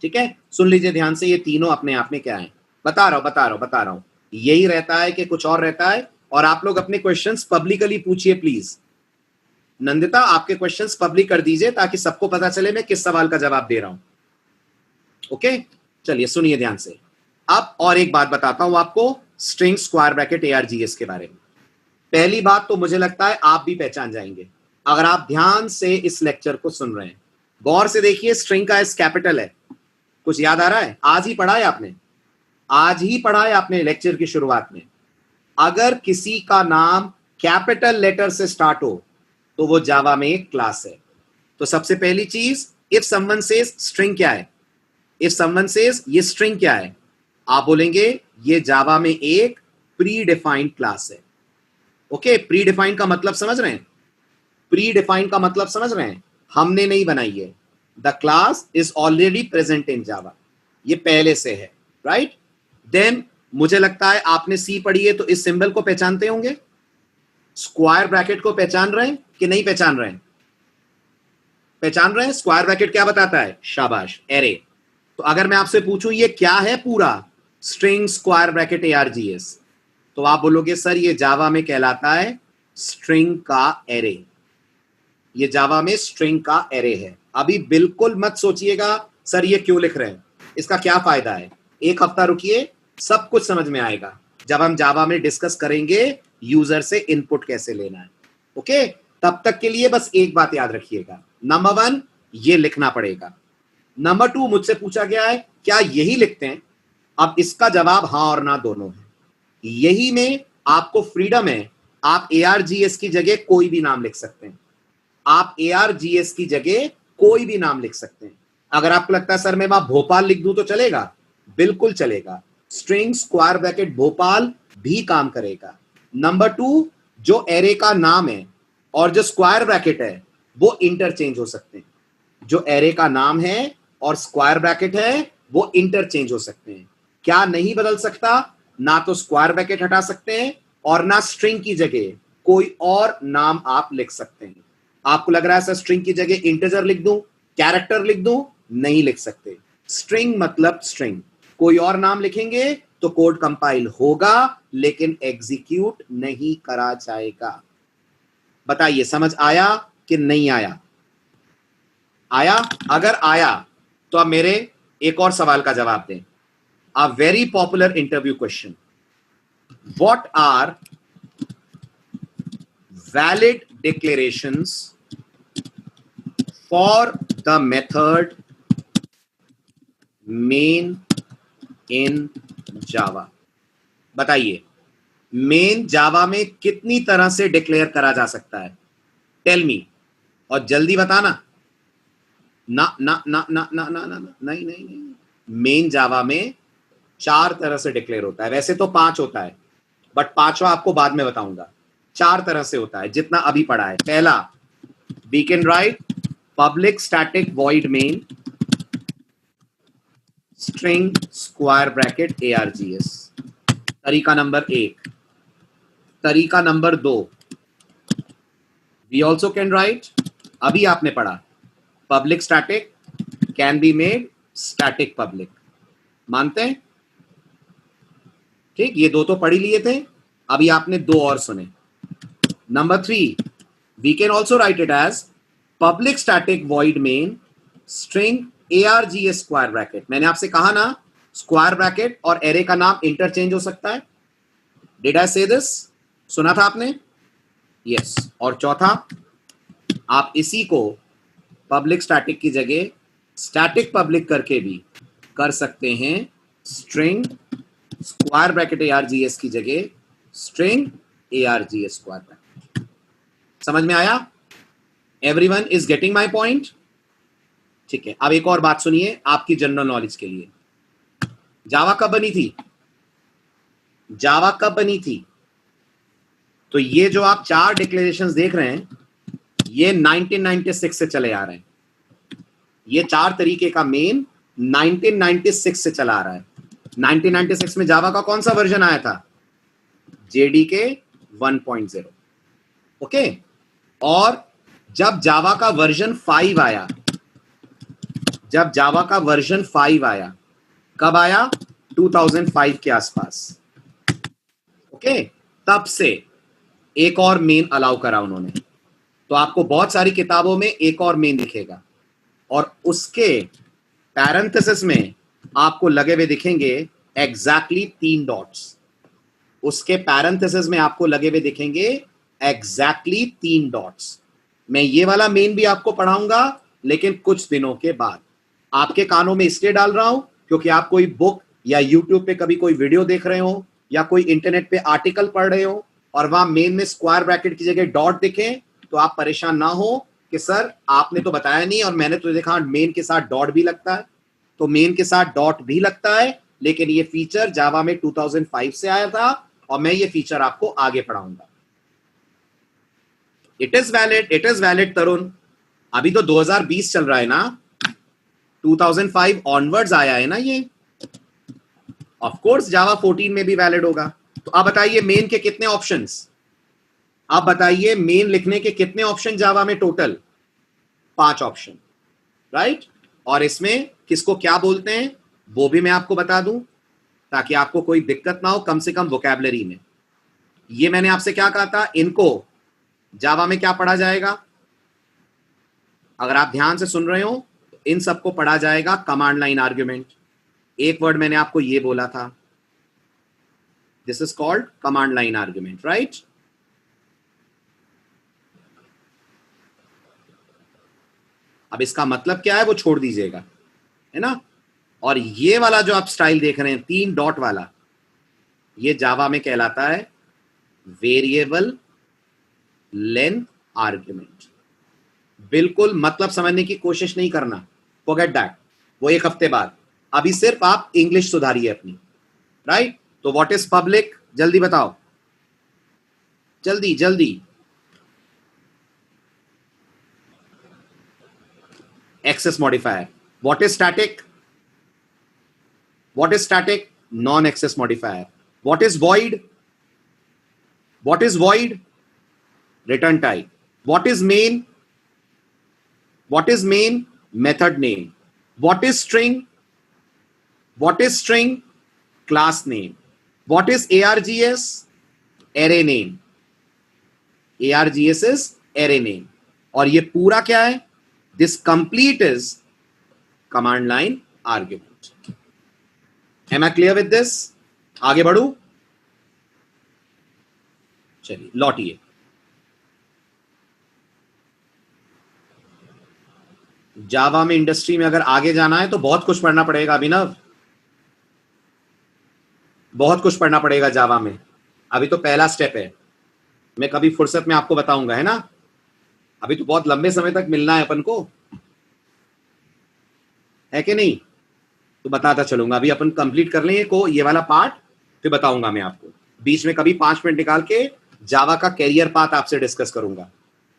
ठीक है, सुन लीजिए ध्यान से, ये तीनों अपने आप में क्या है। बता रहा हूं। यही रहता है कि कुछ और रहता है। और आप लोग अपने क्वेश्चंस पब्लिकली पूछिए प्लीज। नंदिता आपके क्वेश्चंस पब्लिक कर दीजिए ताकि सबको पता चले मैं किस सवाल का जवाब दे रहा हूं। ओके, चलिए सुनिए ध्यान से। अब और एक बात बताता हूं आपको स्ट्रिंग स्क्वायर ब्रैकेट ARGS के बारे में। पहली बात तो मुझे लगता है आप भी पहचान जाएंगे अगर आप ध्यान से इस लेक्चर को सुन रहे हैं। गौर से देखिए, स्ट्रिंग का S कैपिटल है। कुछ याद आ रहा है? आज ही पढ़ा है आपने लेक्चर की शुरुआत में। अगर किसी का नाम कैपिटल लेटर से स्टार्ट हो तो वो जावा में एक क्लास है। तो सबसे पहली चीज, इफ समवन सेज स्ट्रिंग क्या है, इफ समवन सेज ये स्ट्रिंग क्या है, आप बोलेंगे ये जावा में एक प्री डिफाइंड क्लास है। ओके, प्री डिफाइंड का मतलब समझ रहे हैं? प्री डिफाइंड का मतलब समझ रहे हैं? हमने नहीं बनाई है, the class is already present in Java, ये पहले से है, राइट? देन मुझे लगता है आपने सी पढ़ी है तो इस सिंबल को पहचानते होंगे, स्क्वायर ब्रैकेट को पहचान रहे हैं कि नहीं पहचान रहे हैं? पहचान रहे हैं? स्क्वायर ब्रैकेट क्या बताता है? शाबाश, एरे। तो अगर मैं आपसे पूछूं ये क्या है पूरा, स्ट्रिंग स्क्वायर ब्रैकेट ARGS, तो आप बोलोगे सर ये जावा में कहलाता है स्ट्रिंग का एरे, ये जावा में स्ट्रिंग का एरे है। अभी बिल्कुल मत सोचिएगा सर ये क्यों लिख रहे हैं, इसका क्या फायदा है, एक हफ्ता रुकिए, सब कुछ समझ में आएगा जब हम जावा में डिस्कस करेंगे यूजर से इनपुट कैसे लेना है। ओके, तब तक के लिए बस एक बात याद रखिएगा, नंबर 1 ये लिखना पड़ेगा। नंबर 2 मुझसे पूछा गया है क्या यही लिखते हैं, अब इसका जवाब हाँ और ना दोनों है। यही में आपको फ्रीडम है, आप ARGS की जगह कोई भी नाम लिख सकते हैं, आप ARGS की जगह कोई भी नाम लिख सकते हैं। अगर आपको लगता है सर मैं वहां भोपाल लिख दूं तो चलेगा, बिल्कुल चलेगा, स्ट्रिंग स्क्वायर ब्रैकेट भोपाल भी काम करेगा। नंबर 2 जो एरे का नाम है और जो स्क्वायर ब्रैकेट है वो इंटरचेंज हो सकते हैं, जो एरे का नाम है और स्क्वायर ब्रैकेट है वो इंटरचेंज हो सकते हैं। क्या नहीं बदल सकता? ना तो स्क्वायर ब्रैकेट हटा सकते हैं और ना स्ट्रिंग की जगह कोई और नाम आप लिख सकते हैं। आपको लग रहा है सर स्ट्रिंग की जगह इंटीजर लिख दूं, कैरेक्टर लिख दूं, नहीं लिख सकते। स्ट्रिंग मतलब स्ट्रिंग, कोई और नाम लिखेंगे तो कोड कंपाइल होगा लेकिन एग्जीक्यूट नहीं करा जाएगा। बताइए समझ आया कि नहीं आया? आया? अगर आया तो आप मेरे एक और सवाल का जवाब दें। A very popular interview question. What are valid declarations for the method main in Java? बताइए, मेन जावा में कितनी तरह से डिक्लेयर करा जा सकता है? टेल मी, और जल्दी बताना। ना ना ना ना ना ना ना नहीं नहीं नहीं, मेन जावा में 4 तरह से डिक्लेयर होता है, वैसे तो 5 होता है बट 5वां आपको बाद में बताऊंगा। 4 तरह से होता है जितना अभी पढ़ा है। पहला, we can write public static void main string square bracket ARGS, तरीका नंबर 1। तरीका number 2, we also can write, अभी आपने पढ़ा public static can be made static public, मानते हैं? ठीक, ये 2 तो पढ़ ही लिए थे, अभी आपने 2 और सुने। Number 3, we can also write it as public static void main string ARGS square bracket. मैंने आपसे कहा ना स्क्वायर ब्रैकेट और एरे का नाम इंटरचेंज हो सकता है। डिड आई से दिस? सुना था आपने? यस। और चौथा, आप इसी को पब्लिक स्टैटिक की जगह स्टैटिक पब्लिक करके भी कर सकते हैं, स्ट्रिंग स्क्वायर ब्रैकेट ARGS की जगह स्ट्रिंग ARGS स्क्वायर ब्रैकेट। समझ में आया? Everyone is getting my point? ठीक है, अब एक और बात सुनिए आपकी जनरल नॉलेज के लिए। जावा कब बनी थी? जावा कब बनी थी? तो ये जो आप 4 डिक्लेरेशंस देख रहे हैं ये 1996 से चले आ रहे हैं। ये 4 तरीके का मेन 1996 से चला आ रहा है। 1996 में जावा का कौन सा वर्जन आया था? JDK 1.0। ओके, और जब जावा का वर्जन 5 आया, जब जावा का वर्जन 5 आया, कब आया? 2005 के आसपास। ओके, तब से एक और मेन अलाउ करा उन्होंने। तो आपको बहुत सारी किताबों में एक और मेन दिखेगा और उसके पैरेंथेसिस में आपको लगे हुए दिखेंगे एग्जैक्टली 3 डॉट्स। उसके पैरेंथेसिस में आपको लगे हुए दिखेंगे एग्जैक्टली 3 डॉट्स। मैं ये वाला मेन भी आपको पढ़ाऊंगा लेकिन कुछ दिनों के बाद। आपके कानों में इसलिए डाल रहा हूं क्योंकि आप कोई बुक या यूट्यूब पे कभी कोई वीडियो देख रहे हो या कोई इंटरनेट पे आर्टिकल पढ़ रहे हो और वहां मेन में स्क्वायर ब्रैकेट की जगह डॉट दिखे तो आप परेशान ना हो कि सर आपने तो बताया नहीं और मैंने तो देखा मेन के साथ डॉट भी लगता है। तो मेन के साथ डॉट भी लगता है, लेकिन ये फीचर जावा में 2005 से आया था और मैं ये फीचर आपको आगे पढ़ाऊंगा। इट इज वैलिड तरुण। अभी तो 2020 चल रहा है ना, 2005 ऑनवर्ड्स आया है ना ये। ऑफ कोर्स जावा 14 में भी वैलिड होगा। तो आप बताइए मेन के कितने ऑप्शंस, आप बताइए मेन लिखने के कितने ऑप्शन जावा में टोटल? 5 option, right. और इसमें किसको क्या बोलते हैं वो भी मैं आपको बता दूं ताकि आपको कोई दिक्कत ना हो, कम से कम वोकैबुलरी में। ये मैंने आपसे क्या कहा था, इनको जावा में क्या पढ़ा जाएगा? अगर आप ध्यान से सुन रहे हो तो इन सबको पढ़ा जाएगा कमांड लाइन आर्ग्यूमेंट। एक वर्ड मैंने आपको ये बोला था, this is called command line argument, right. अब इसका मतलब क्या है वो छोड़ दीजिएगा, है ना। और ये वाला जो आप स्टाइल देख रहे हैं 3 डॉट वाला, ये जावा में कहलाता है वेरिएबल लेंथ आर्ग्यूमेंट। बिल्कुल मतलब समझने की कोशिश नहीं करना, फॉरगेट दैट, वो एक हफ्ते बाद। अभी सिर्फ आप इंग्लिश सुधारिए अपनी, राइट। तो व्हाट इज पब्लिक, जल्दी बताओ, जल्दी जल्दी। Access modifier. What is static? What is static? Non access modifier. What is void? What is void? Return type. What is main? What is main? Method name. What is string? What is string? Class name. What is ARGS? Array name. ARGS is array name. और ये पूरा क्या है? This complete is command line argument. Am I clear with this? आगे बढ़ू, चलिए लौटिए। जावा में इंडस्ट्री में अगर आगे जाना है तो बहुत कुछ पढ़ना पड़ेगा अभिनव, बहुत कुछ पढ़ना पड़ेगा जावा में। अभी तो पहला स्टेप है, मैं कभी फुर्सत में आपको बताऊंगा, है ना। अभी तो बहुत लंबे समय तक मिलना है अपन को, है कि नहीं। तो बताता चलूंगा, अभी अपन कंप्लीट कर लेंगे को ये वाला पार्ट, फिर बताऊंगा मैं आपको। बीच में कभी 5 मिनट निकाल के जावा का कैरियर पाथ आपसे डिस्कस करूंगा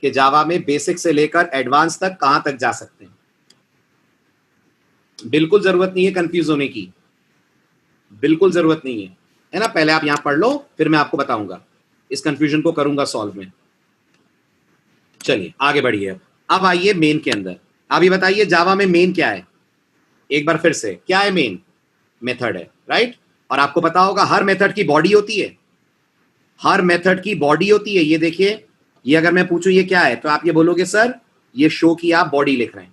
कि जावा में बेसिक से लेकर एडवांस तक कहां तक जा सकते हैं। बिल्कुल जरूरत नहीं है कंफ्यूज होने की, बिल्कुल जरूरत नहीं है ना। पहले आप यहां पढ़ लो, फिर मैं आपको बताऊंगा, इस कंफ्यूजन को करूंगा सॉल्व में। चलिए आगे बढ़िए। अब आइए मेन के अंदर। अभी बताइए जावा में मेन क्या है? एक बार फिर से, क्या है मेन? मेथड है, राइट। और आपको पता होगा हर मेथड की बॉडी होती है, हर मेथड की बॉडी होती है। ये देखिए, ये अगर मैं पूछूं ये क्या है तो आप ये बोलोगे सर ये शो की आप बॉडी लिख रहे हैं,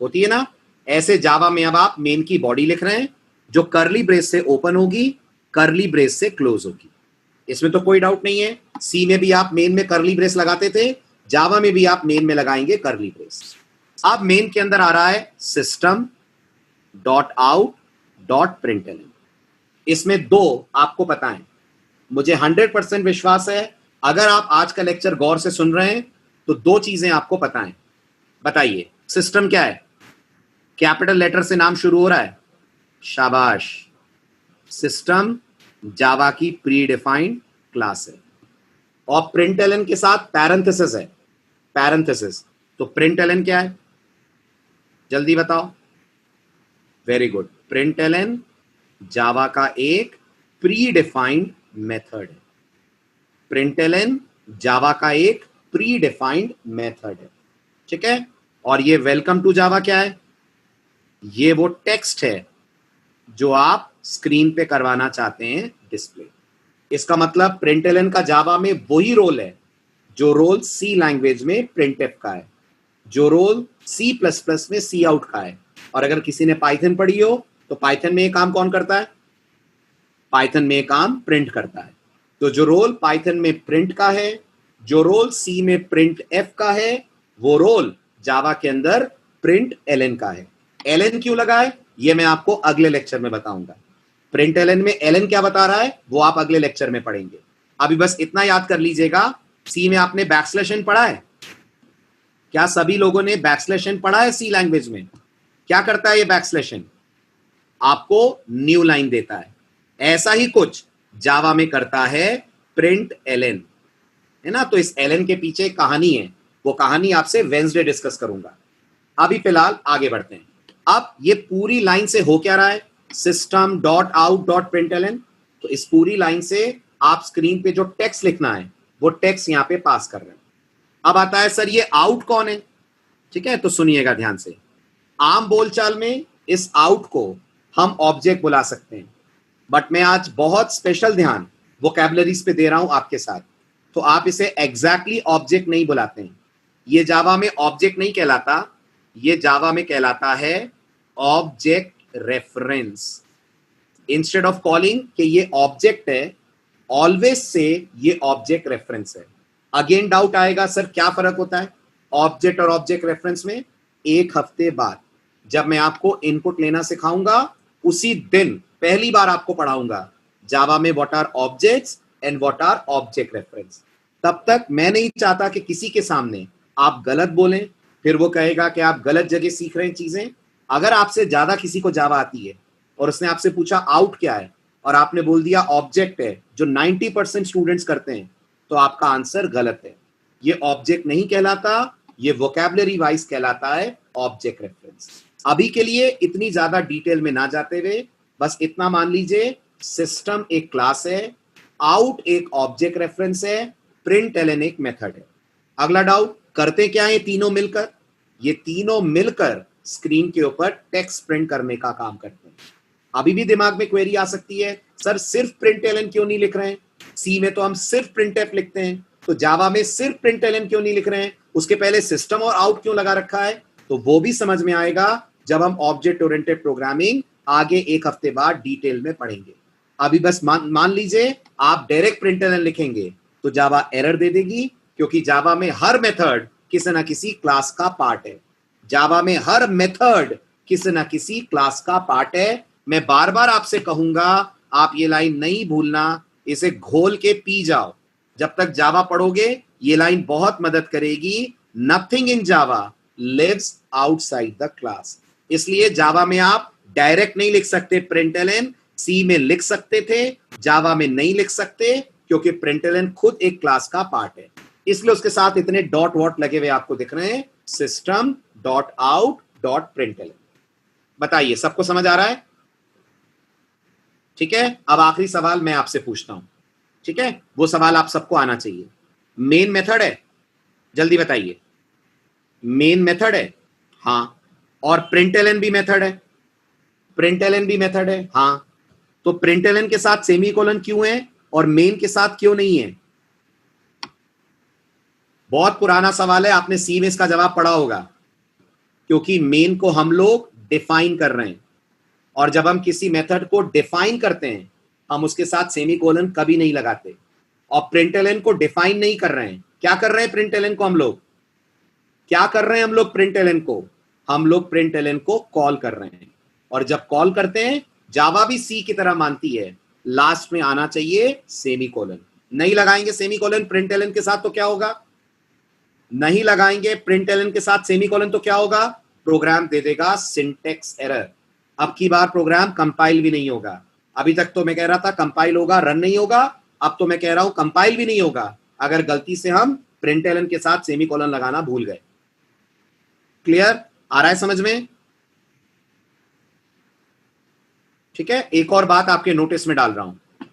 होती है ना। ऐसे जावा में अब आप मेन की बॉडी लिख रहे हैं जो करली ब्रेस से ओपन होगी, करली ब्रेस से क्लोज होगी। इसमें तो कोई डाउट नहीं है। सी में भी आप मेन में करली ब्रेस लगाते थे, जावा में भी आप मेन में लगाएंगे करली ब्रेस। अब मेन के अंदर आ रहा है system dot out dot println. इसमें 2 आपको पता है, मुझे 100% विश्वास है अगर आप आज का लेक्चर गौर से सुन रहे हैं तो 2 चीजें आपको पता है। बताइए सिस्टम क्या है? कैपिटल लेटर से नाम शुरू हो रहा है, शाबाश। सिस्टम जावा की प्री डिफाइंड क्लास है और प्रिंटलन के साथ पैरेंथेसिस है, पैरेंथेसिस। तो प्रिंटलन क्या है जल्दी बताओ? वेरी गुड, प्रिंटलन जावा का एक प्री डिफाइंड मेथड है। प्रिंटलन जावा का एक प्री डिफाइंड मेथड है, ठीक है। और ये वेलकम टू जावा क्या है? ये वो टेक्स्ट है जो आप स्क्रीन पे करवाना चाहते हैं डिस्प्ले। इसका मतलब प्रिंटलन का जावा में वही रोल है जो रोल सी लैंग्वेज में प्रिंटफ का है, जो रोल C++ में सी आउट का है। और अगर किसी ने पाइथन पढ़ी हो तो पाइथन में ये काम कौन करता है? पाइथन में ये काम प्रिंट करता है। तो जो रोल पाइथन में प्रिंट का है, जो रोल सी में प्रिंट एफ का है, वो रोल जावा के अंदर प्रिंट एलएन का है। एलएन क्यों लगा है ये मैं आपको अगले लेक्चर में बताऊंगा। प्रिंट एलएन में एलएन क्या बता रहा है वो आप अगले लेक्चर में पढ़ेंगे। अभी बस इतना याद कर लीजिएगा, सी में आपने बैकस्लैश एन पढ़ा है? क्या सभी लोगों ने बैकस्लैश एन पढ़ा है सी लैंग्वेज में? क्या करता है ये बैकस्लैश एन? आपको न्यू लाइन देता है। ऐसा ही कुछ जावा में करता है प्रिंट एलएन, है ना? तो इस एलएन के पीछे कहानी है, वो कहानी आपसे वेंसडे डिस्कस करूंगा। अभी फिलहाल आगे बढ़ते हैं। अब ये पूरी लाइन से हो क्या रहा है? System dot out dot print LN. तो इस पूरी लाइन से आप स्क्रीन पे जो टेक्स्ट लिखना है वो टेक्स्ट यहां पे पास कर रहे हैं। अब आता है सर ये आउट कौन है? ठीक है, तो सुनिएगा ध्यान से। आम बोलचाल में इस आउट को हम ऑब्जेक्ट बुला सकते हैं, बट मैं आज बहुत स्पेशल ध्यान वोकैबुलरीज पे दे रहा हूं आपके साथ, तो आप इसे एग्जैक्टली ऑब्जेक्ट नहीं बुलाते हैं। ये जावा में ऑब्जेक्ट नहीं कहलाता, ये जावा में कहलाता है object reference. Instead of calling कि ये ऑब्जेक्ट है, ऑलवेज से ये ऑब्जेक्ट रेफरेंस है। अगेन डाउट आएगा, सर क्या फर्क होता है ऑब्जेक्ट और ऑब्जेक्ट रेफरेंस में? एक हफ्ते बाद जब मैं आपको इनपुट लेना सिखाऊंगा, उसी दिन पहली बार आपको पढ़ाऊंगा जावा में what are objects and what are object reference. तब तक मैं नहीं चाहता कि किसी के सामने आप गलत बोलें, फिर वो कहेगा कि आप गलत जगह सीख रहे हैं चीजें। अगर आपसे ज्यादा किसी को जावा आती है और उसने आपसे पूछा आउट क्या है और आपने बोल दिया ऑब्जेक्ट है, जो 90% स्टूडेंट्स करते हैं, तो आपका आंसर गलत है। ये ऑब्जेक्ट नहीं कहलाता, ये वोकैबुलरी वाइज कहलाता है ऑब्जेक्ट रेफरेंस। अभी के लिए इतनी ज्यादा डिटेल में ना जाते हुए बस इतना मान लीजिए, सिस्टम एक क्लास है, आउट एक ऑब्जेक्ट रेफरेंस है, प्रिंट एलएन एक मेथड है। अगला डाउट, करते क्या है तीनों मिलकर? ये तीनों मिलकर स्क्रीन के ऊपर टेक्स्ट प्रिंट करने का काम करते हैं। अभी भी दिमाग में क्वेरी आ सकती है, सर सिर्फ प्रिंट एलएन क्यों नहीं लिख रहे हैं? सी में तो हम सिर्फ प्रिंट एफ लिखते हैं, तो जावा में सिर्फ प्रिंट एलएन क्यों नहीं लिख रहे हैं? उसके पहले सिस्टम और आउट क्यों लगा रखा है? तो वो भी समझ में आएगा जब हम ऑब्जेक्ट ओरिएंटेड प्रोग्रामिंग आगे एक हफ्ते बाद डिटेल में पढ़ेंगे। अभी बस मान लीजिए आप डायरेक्ट प्रिंट एलएन लिखेंगे तो जावा एरर दे देगी, क्योंकि जावा में हर मेथड किसी ना किसी क्लास का पार्ट है। जावा में हर मेथड किसी ना किसी क्लास का पार्ट है। मैं बार बार आपसे कहूंगा, आप ये लाइन नहीं भूलना, इसे घोल के पी जाओ। जब तक जावा पढ़ोगे ये लाइन बहुत मदद करेगी। Nothing in Java lives outside the class. इसलिए जावा में आप डायरेक्ट नहीं लिख सकते प्रिंट एलएन, सी में लिख सकते थे, जावा में नहीं लिख सकते, क्योंकि प्रिंट एलएन खुद एक क्लास का पार्ट है। इसलिए उसके साथ इतने डॉट वॉट लगे हुए आपको दिख रहे हैं, system dot out dot print LN. बताइए सबको समझ आ रहा है? ठीक है, अब आखिरी सवाल मैं आपसे पूछता हूं, ठीक है? वो सवाल आप सबको आना चाहिए। मेन मेथड है? जल्दी बताइए। मेन मेथड है? हाँ। और प्रिंट एलएन भी मेथड है? प्रिंट एलएन भी मेथड है, हाँ। तो प्रिंट एलएन के साथ सेमीकोलन क्यों है और मेन के साथ क्यों नहीं है? बहुत पुराना सवाल है, आपने सी में इसका जवाब पढ़ा होगा। क्योंकि मेन को हम लोग डिफाइन कर रहे हैं, और जब हम किसी मेथड को डिफाइन करते हैं हम उसके साथ सेमीकोलन कभी नहीं लगाते। और प्रिंट एलएन को डिफाइन नहीं कर रहे हैं, क्या कर रहे हैं प्रिंट एलएन को हम लोग? क्या कर रहे हैं हम लोग प्रिंट एलएन को? हम लोग प्रिंट एलएन को कॉल कर रहे हैं। और जब कॉल करते हैं, जावा भी सी की तरह मानती है, लास्ट में आना चाहिए सेमीकोलन। नहीं लगाएंगे सेमीकोलन प्रिंट एलएन के साथ तो क्या होगा? नहीं लगाएंगे प्रिंट एलएन के साथ सेमीकोलन तो क्या होगा? प्रोग्राम दे देगा सिंटेक्स एरर। अब की बार प्रोग्राम कंपाइल भी नहीं होगा। अभी तक तो मैं कह रहा था कंपाइल होगा, रन नहीं होगा, अब तो मैं कह रहा हूं कंपाइल भी नहीं होगा अगर गलती से हम प्रिंट एलएन के साथ सेमीकोलन लगाना भूल गए। क्लियर? आ रहा है समझ में? ठीक है, एक और बात आपके नोटिस में डाल रहा हूं।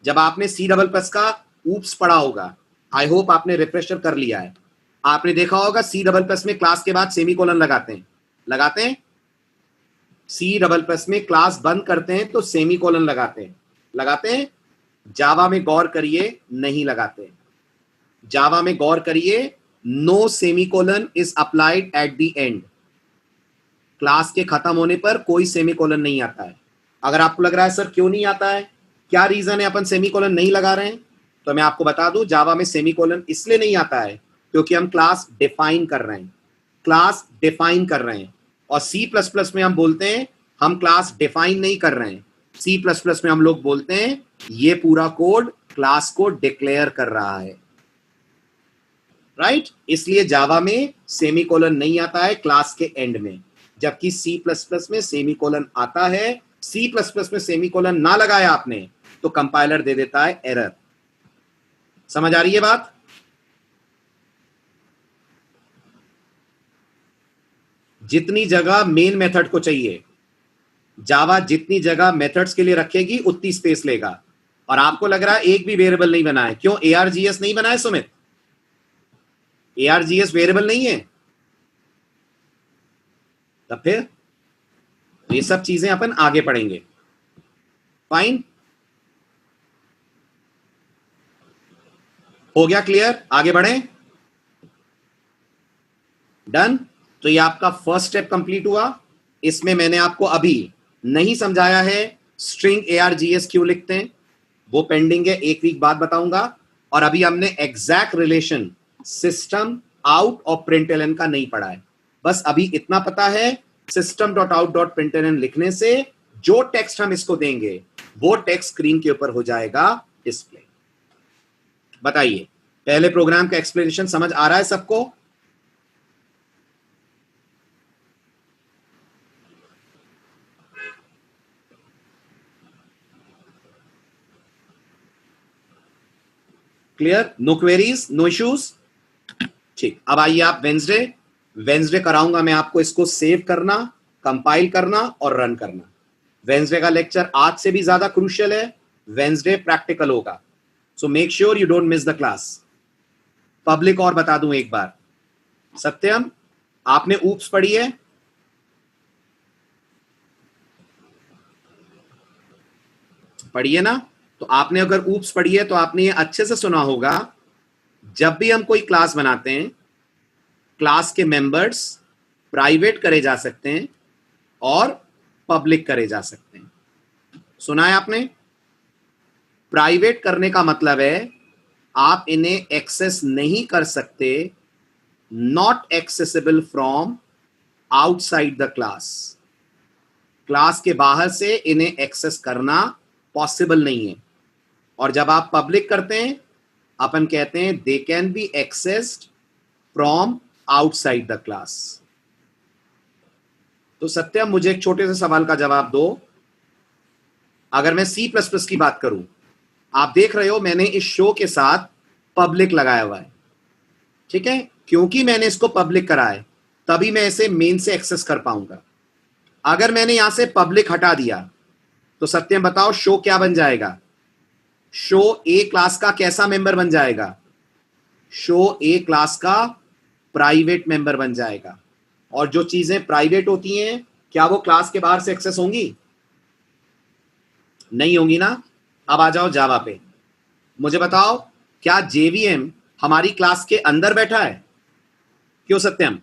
जब आपने सी डबल प्लस का ऊप्स पढ़ा होगा, आई होप आपने रिफ्रेशर कर लिया है, आपने देखा होगा सी डबल प्लस में क्लास के बाद सेमीकोलन लगाते हैं। सी डबल प्लस में क्लास बंद करते हैं तो सेमीकोलन लगाते हैं। जावा में गौर करिए, नहीं लगाते। जावा में गौर करिए, no semicolon is applied at the end. Class के खत्म होने पर कोई सेमीकोलन नहीं आता है। अगर आपको लग रहा है सर क्यों नहीं आता है, क्या रीजन है अपन सेमीकोलन नहीं लगा रहे हैं, तो मैं आपको बता दूं, जावा में सेमीकोलन इसलिए नहीं आता है क्योंकि हम क्लास डिफाइन कर रहे हैं। और सी प्लस प्लस में हम बोलते हैं हम क्लास डिफाइन नहीं कर रहे हैं। सी प्लस प्लस में हम लोग बोलते हैं ये पूरा कोड क्लास को डिक्लेयर कर रहा है, राइट? इसलिए जावा में सेमीकोलन नहीं आता है क्लास के एंड में, जबकि सी प्लस प्लस में सेमीकोलन आता है। सी प्लस प्लस में सेमीकोलन ना लगाया आपने तो कंपाइलर दे देता है एरर। समझ आ रही है बात? जितनी जगह मेन मेथड को चाहिए, जावा जितनी जगह मेथड्स के लिए रखेगी उतनी स्पेस लेगा। और आपको लग रहा है एक भी वेरिएबल नहीं बना है, क्यों? ARGS नहीं बना है सुमित? ARGS वेरिएबल नहीं है, तब फिर ये सब चीजें अपन आगे पढ़ेंगे। फाइन, हो गया क्लियर? आगे बढ़ें। डन। तो ये आपका फर्स्ट स्टेप कंप्लीट हुआ। इसमें मैंने आपको अभी नहीं समझाया है स्ट्रिंग ARGS क्यों लिखते हैं, वो पेंडिंग है, एक वीक बाद बताऊंगा। और अभी हमने एग्जैक्ट रिलेशन सिस्टम आउट और प्रिंटलन का नहीं पढ़ा है, बस अभी इतना पता है system.out.println लिखने से जो टेक्स्ट हम इसको देंगे वो टेक्स्ट स्क्रीन के ऊपर हो जाएगा डिस्प्ले। बताइए, पहले प्रोग्राम का एक्सप्लेनेशन समझ आ रहा है सबको? Clear? No queries, no issues? ठीक, अब आइए आप वेंसडे कराऊंगा मैं आपको इसको सेव करना, कंपाइल करना और रन करना। वेंसडे का लेक्चर आज से भी ज्यादा क्रूशियल है, वेंसडे प्रैक्टिकल होगा, so make sure you don't miss the class. Public और बता दूं एक बार, सत्यम आपने ऊप्स पढ़ी है? पढ़िए ना? तो आपने अगर ऊप्स पढ़ी है तो आपने ये अच्छे से सुना होगा, जब भी हम कोई क्लास बनाते हैं, क्लास के मेंबर्स प्राइवेट करे जा सकते हैं और पब्लिक करे जा सकते हैं। सुना है आपने? प्राइवेट करने का मतलब है आप इन्हें एक्सेस नहीं कर सकते, not accessible from outside the class. Class के बाहर से इन्हें एक्सेस करना पॉसिबल नहीं है। और जब आप पब्लिक करते हैं, अपन कहते हैं they can B accessed from outside the class. तो सत्यम मुझे एक छोटे से सवाल का जवाब दो, अगर मैं C++ की बात करूं, आप देख रहे हो मैंने इस शो के साथ पब्लिक लगाया हुआ है, ठीक है? क्योंकि मैंने इसको पब्लिक करा है तभी मैं इसे मेन से एक्सेस कर पाऊंगा। अगर मैंने यहां से पब्लिक हटा दिया तो सत्यम बताओ शो क्या बन जाएगा? शो ए क्लास का कैसा मेंबर बन जाएगा? शो ए क्लास का प्राइवेट मेंबर बन जाएगा। और जो चीजें प्राइवेट होती हैं क्या वो क्लास के बाहर से एक्सेस होंगी? नहीं होंगी ना? अब आ जाओ जावा पे, मुझे बताओ क्या JVM हमारी क्लास के अंदर बैठा है? क्यों सत्यम,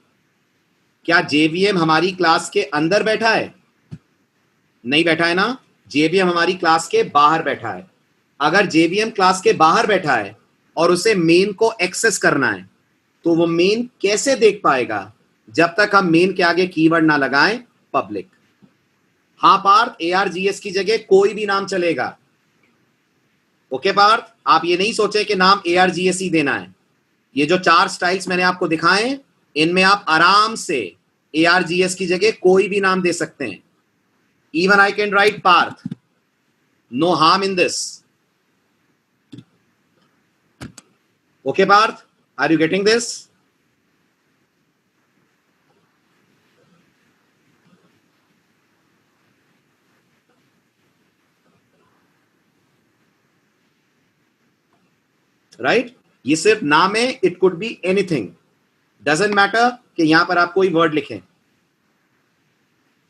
क्या JVM हमारी क्लास के अंदर बैठा है? नहीं बैठा है ना? JVM हमारी क्लास के बाहर बैठा है। अगर JVM क्लास के बाहर बैठा है और उसे मेन को एक्सेस करना है तो वो मेन कैसे देख पाएगा जब तक हम मेन के आगे कीवर्ड ना लगाएं पब्लिक। हाँ पार्थ, ARGS की जगह कोई भी नाम चलेगा। ओके पार्थ, आप ये नहीं सोचे कि नाम ARGS ही देना है। ये जो 4 स्टाइल्स मैंने आपको दिखाए, इनमें आप आराम से ARGS की जगह कोई भी नाम दे सकते हैं। Even I can write Parth, no harm in this. Okay Parth, are you getting this? Right? ये सिर्फ नाम है, it could be anything, doesn't matter कि यहां पर आप कोई वर्ड लिखें।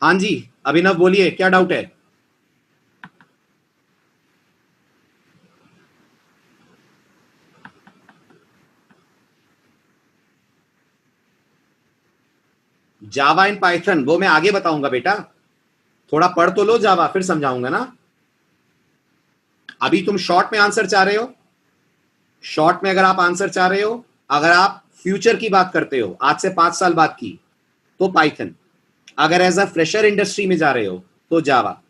हाँ जी अभिनव बोलिए, क्या डाउट है? जावा एंड पाइथन वो मैं आगे बताऊंगा बेटा, थोड़ा पढ़ तो लो जावा, फिर समझाऊंगा ना। अभी तुम शॉर्ट में आंसर चाह रहे हो, शॉर्ट में अगर आप आंसर चाह रहे हो, अगर आप फ्यूचर की बात करते हो, आज से 5 साल बाद की, तो पाइथन। अगर एज अ फ्रेशर इंडस्ट्री में जा रहे हो तो जावा।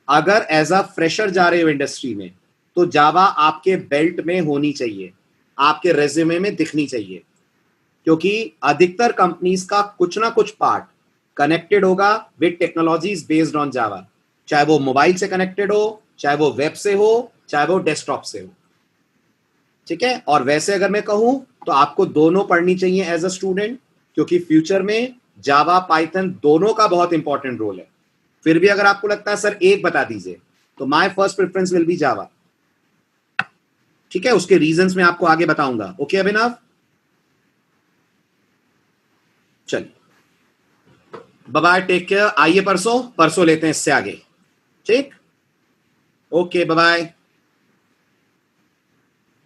अगर एज अ फ्रेशर जा रहे हो इंडस्ट्री में तो जावा आपके बेल्ट में होनी चाहिए, आपके रेज्यूमे में दिखनी चाहिए, क्योंकि अधिकतर कंपनीज का कुछ ना कुछ पार्ट कनेक्टेड होगा with technologies based on Java, चाहे वो मोबाइल से कनेक्टेड हो, चाहे वो वेब से हो, चाहे वो डेस्कटॉप से हो। ठीक है, और वैसे अगर मैं कहूं तो आपको दोनों पढ़नी चाहिए एज अ स्टूडेंट, क्योंकि फ्यूचर में जावा पाइथन दोनों का बहुत इंपॉर्टेंट रोल है। फिर भी अगर आपको लगता है सर एक बता दीजिए, तो my first preference will be Java. ठीक है, उसके रीजंस मैं आपको आगे बताऊंगा। ओके अभिनव, चलिए बाय बाय, टेक केयर। आइए परसों लेते हैं इससे आगे। ठीक, ओके बाय बाय।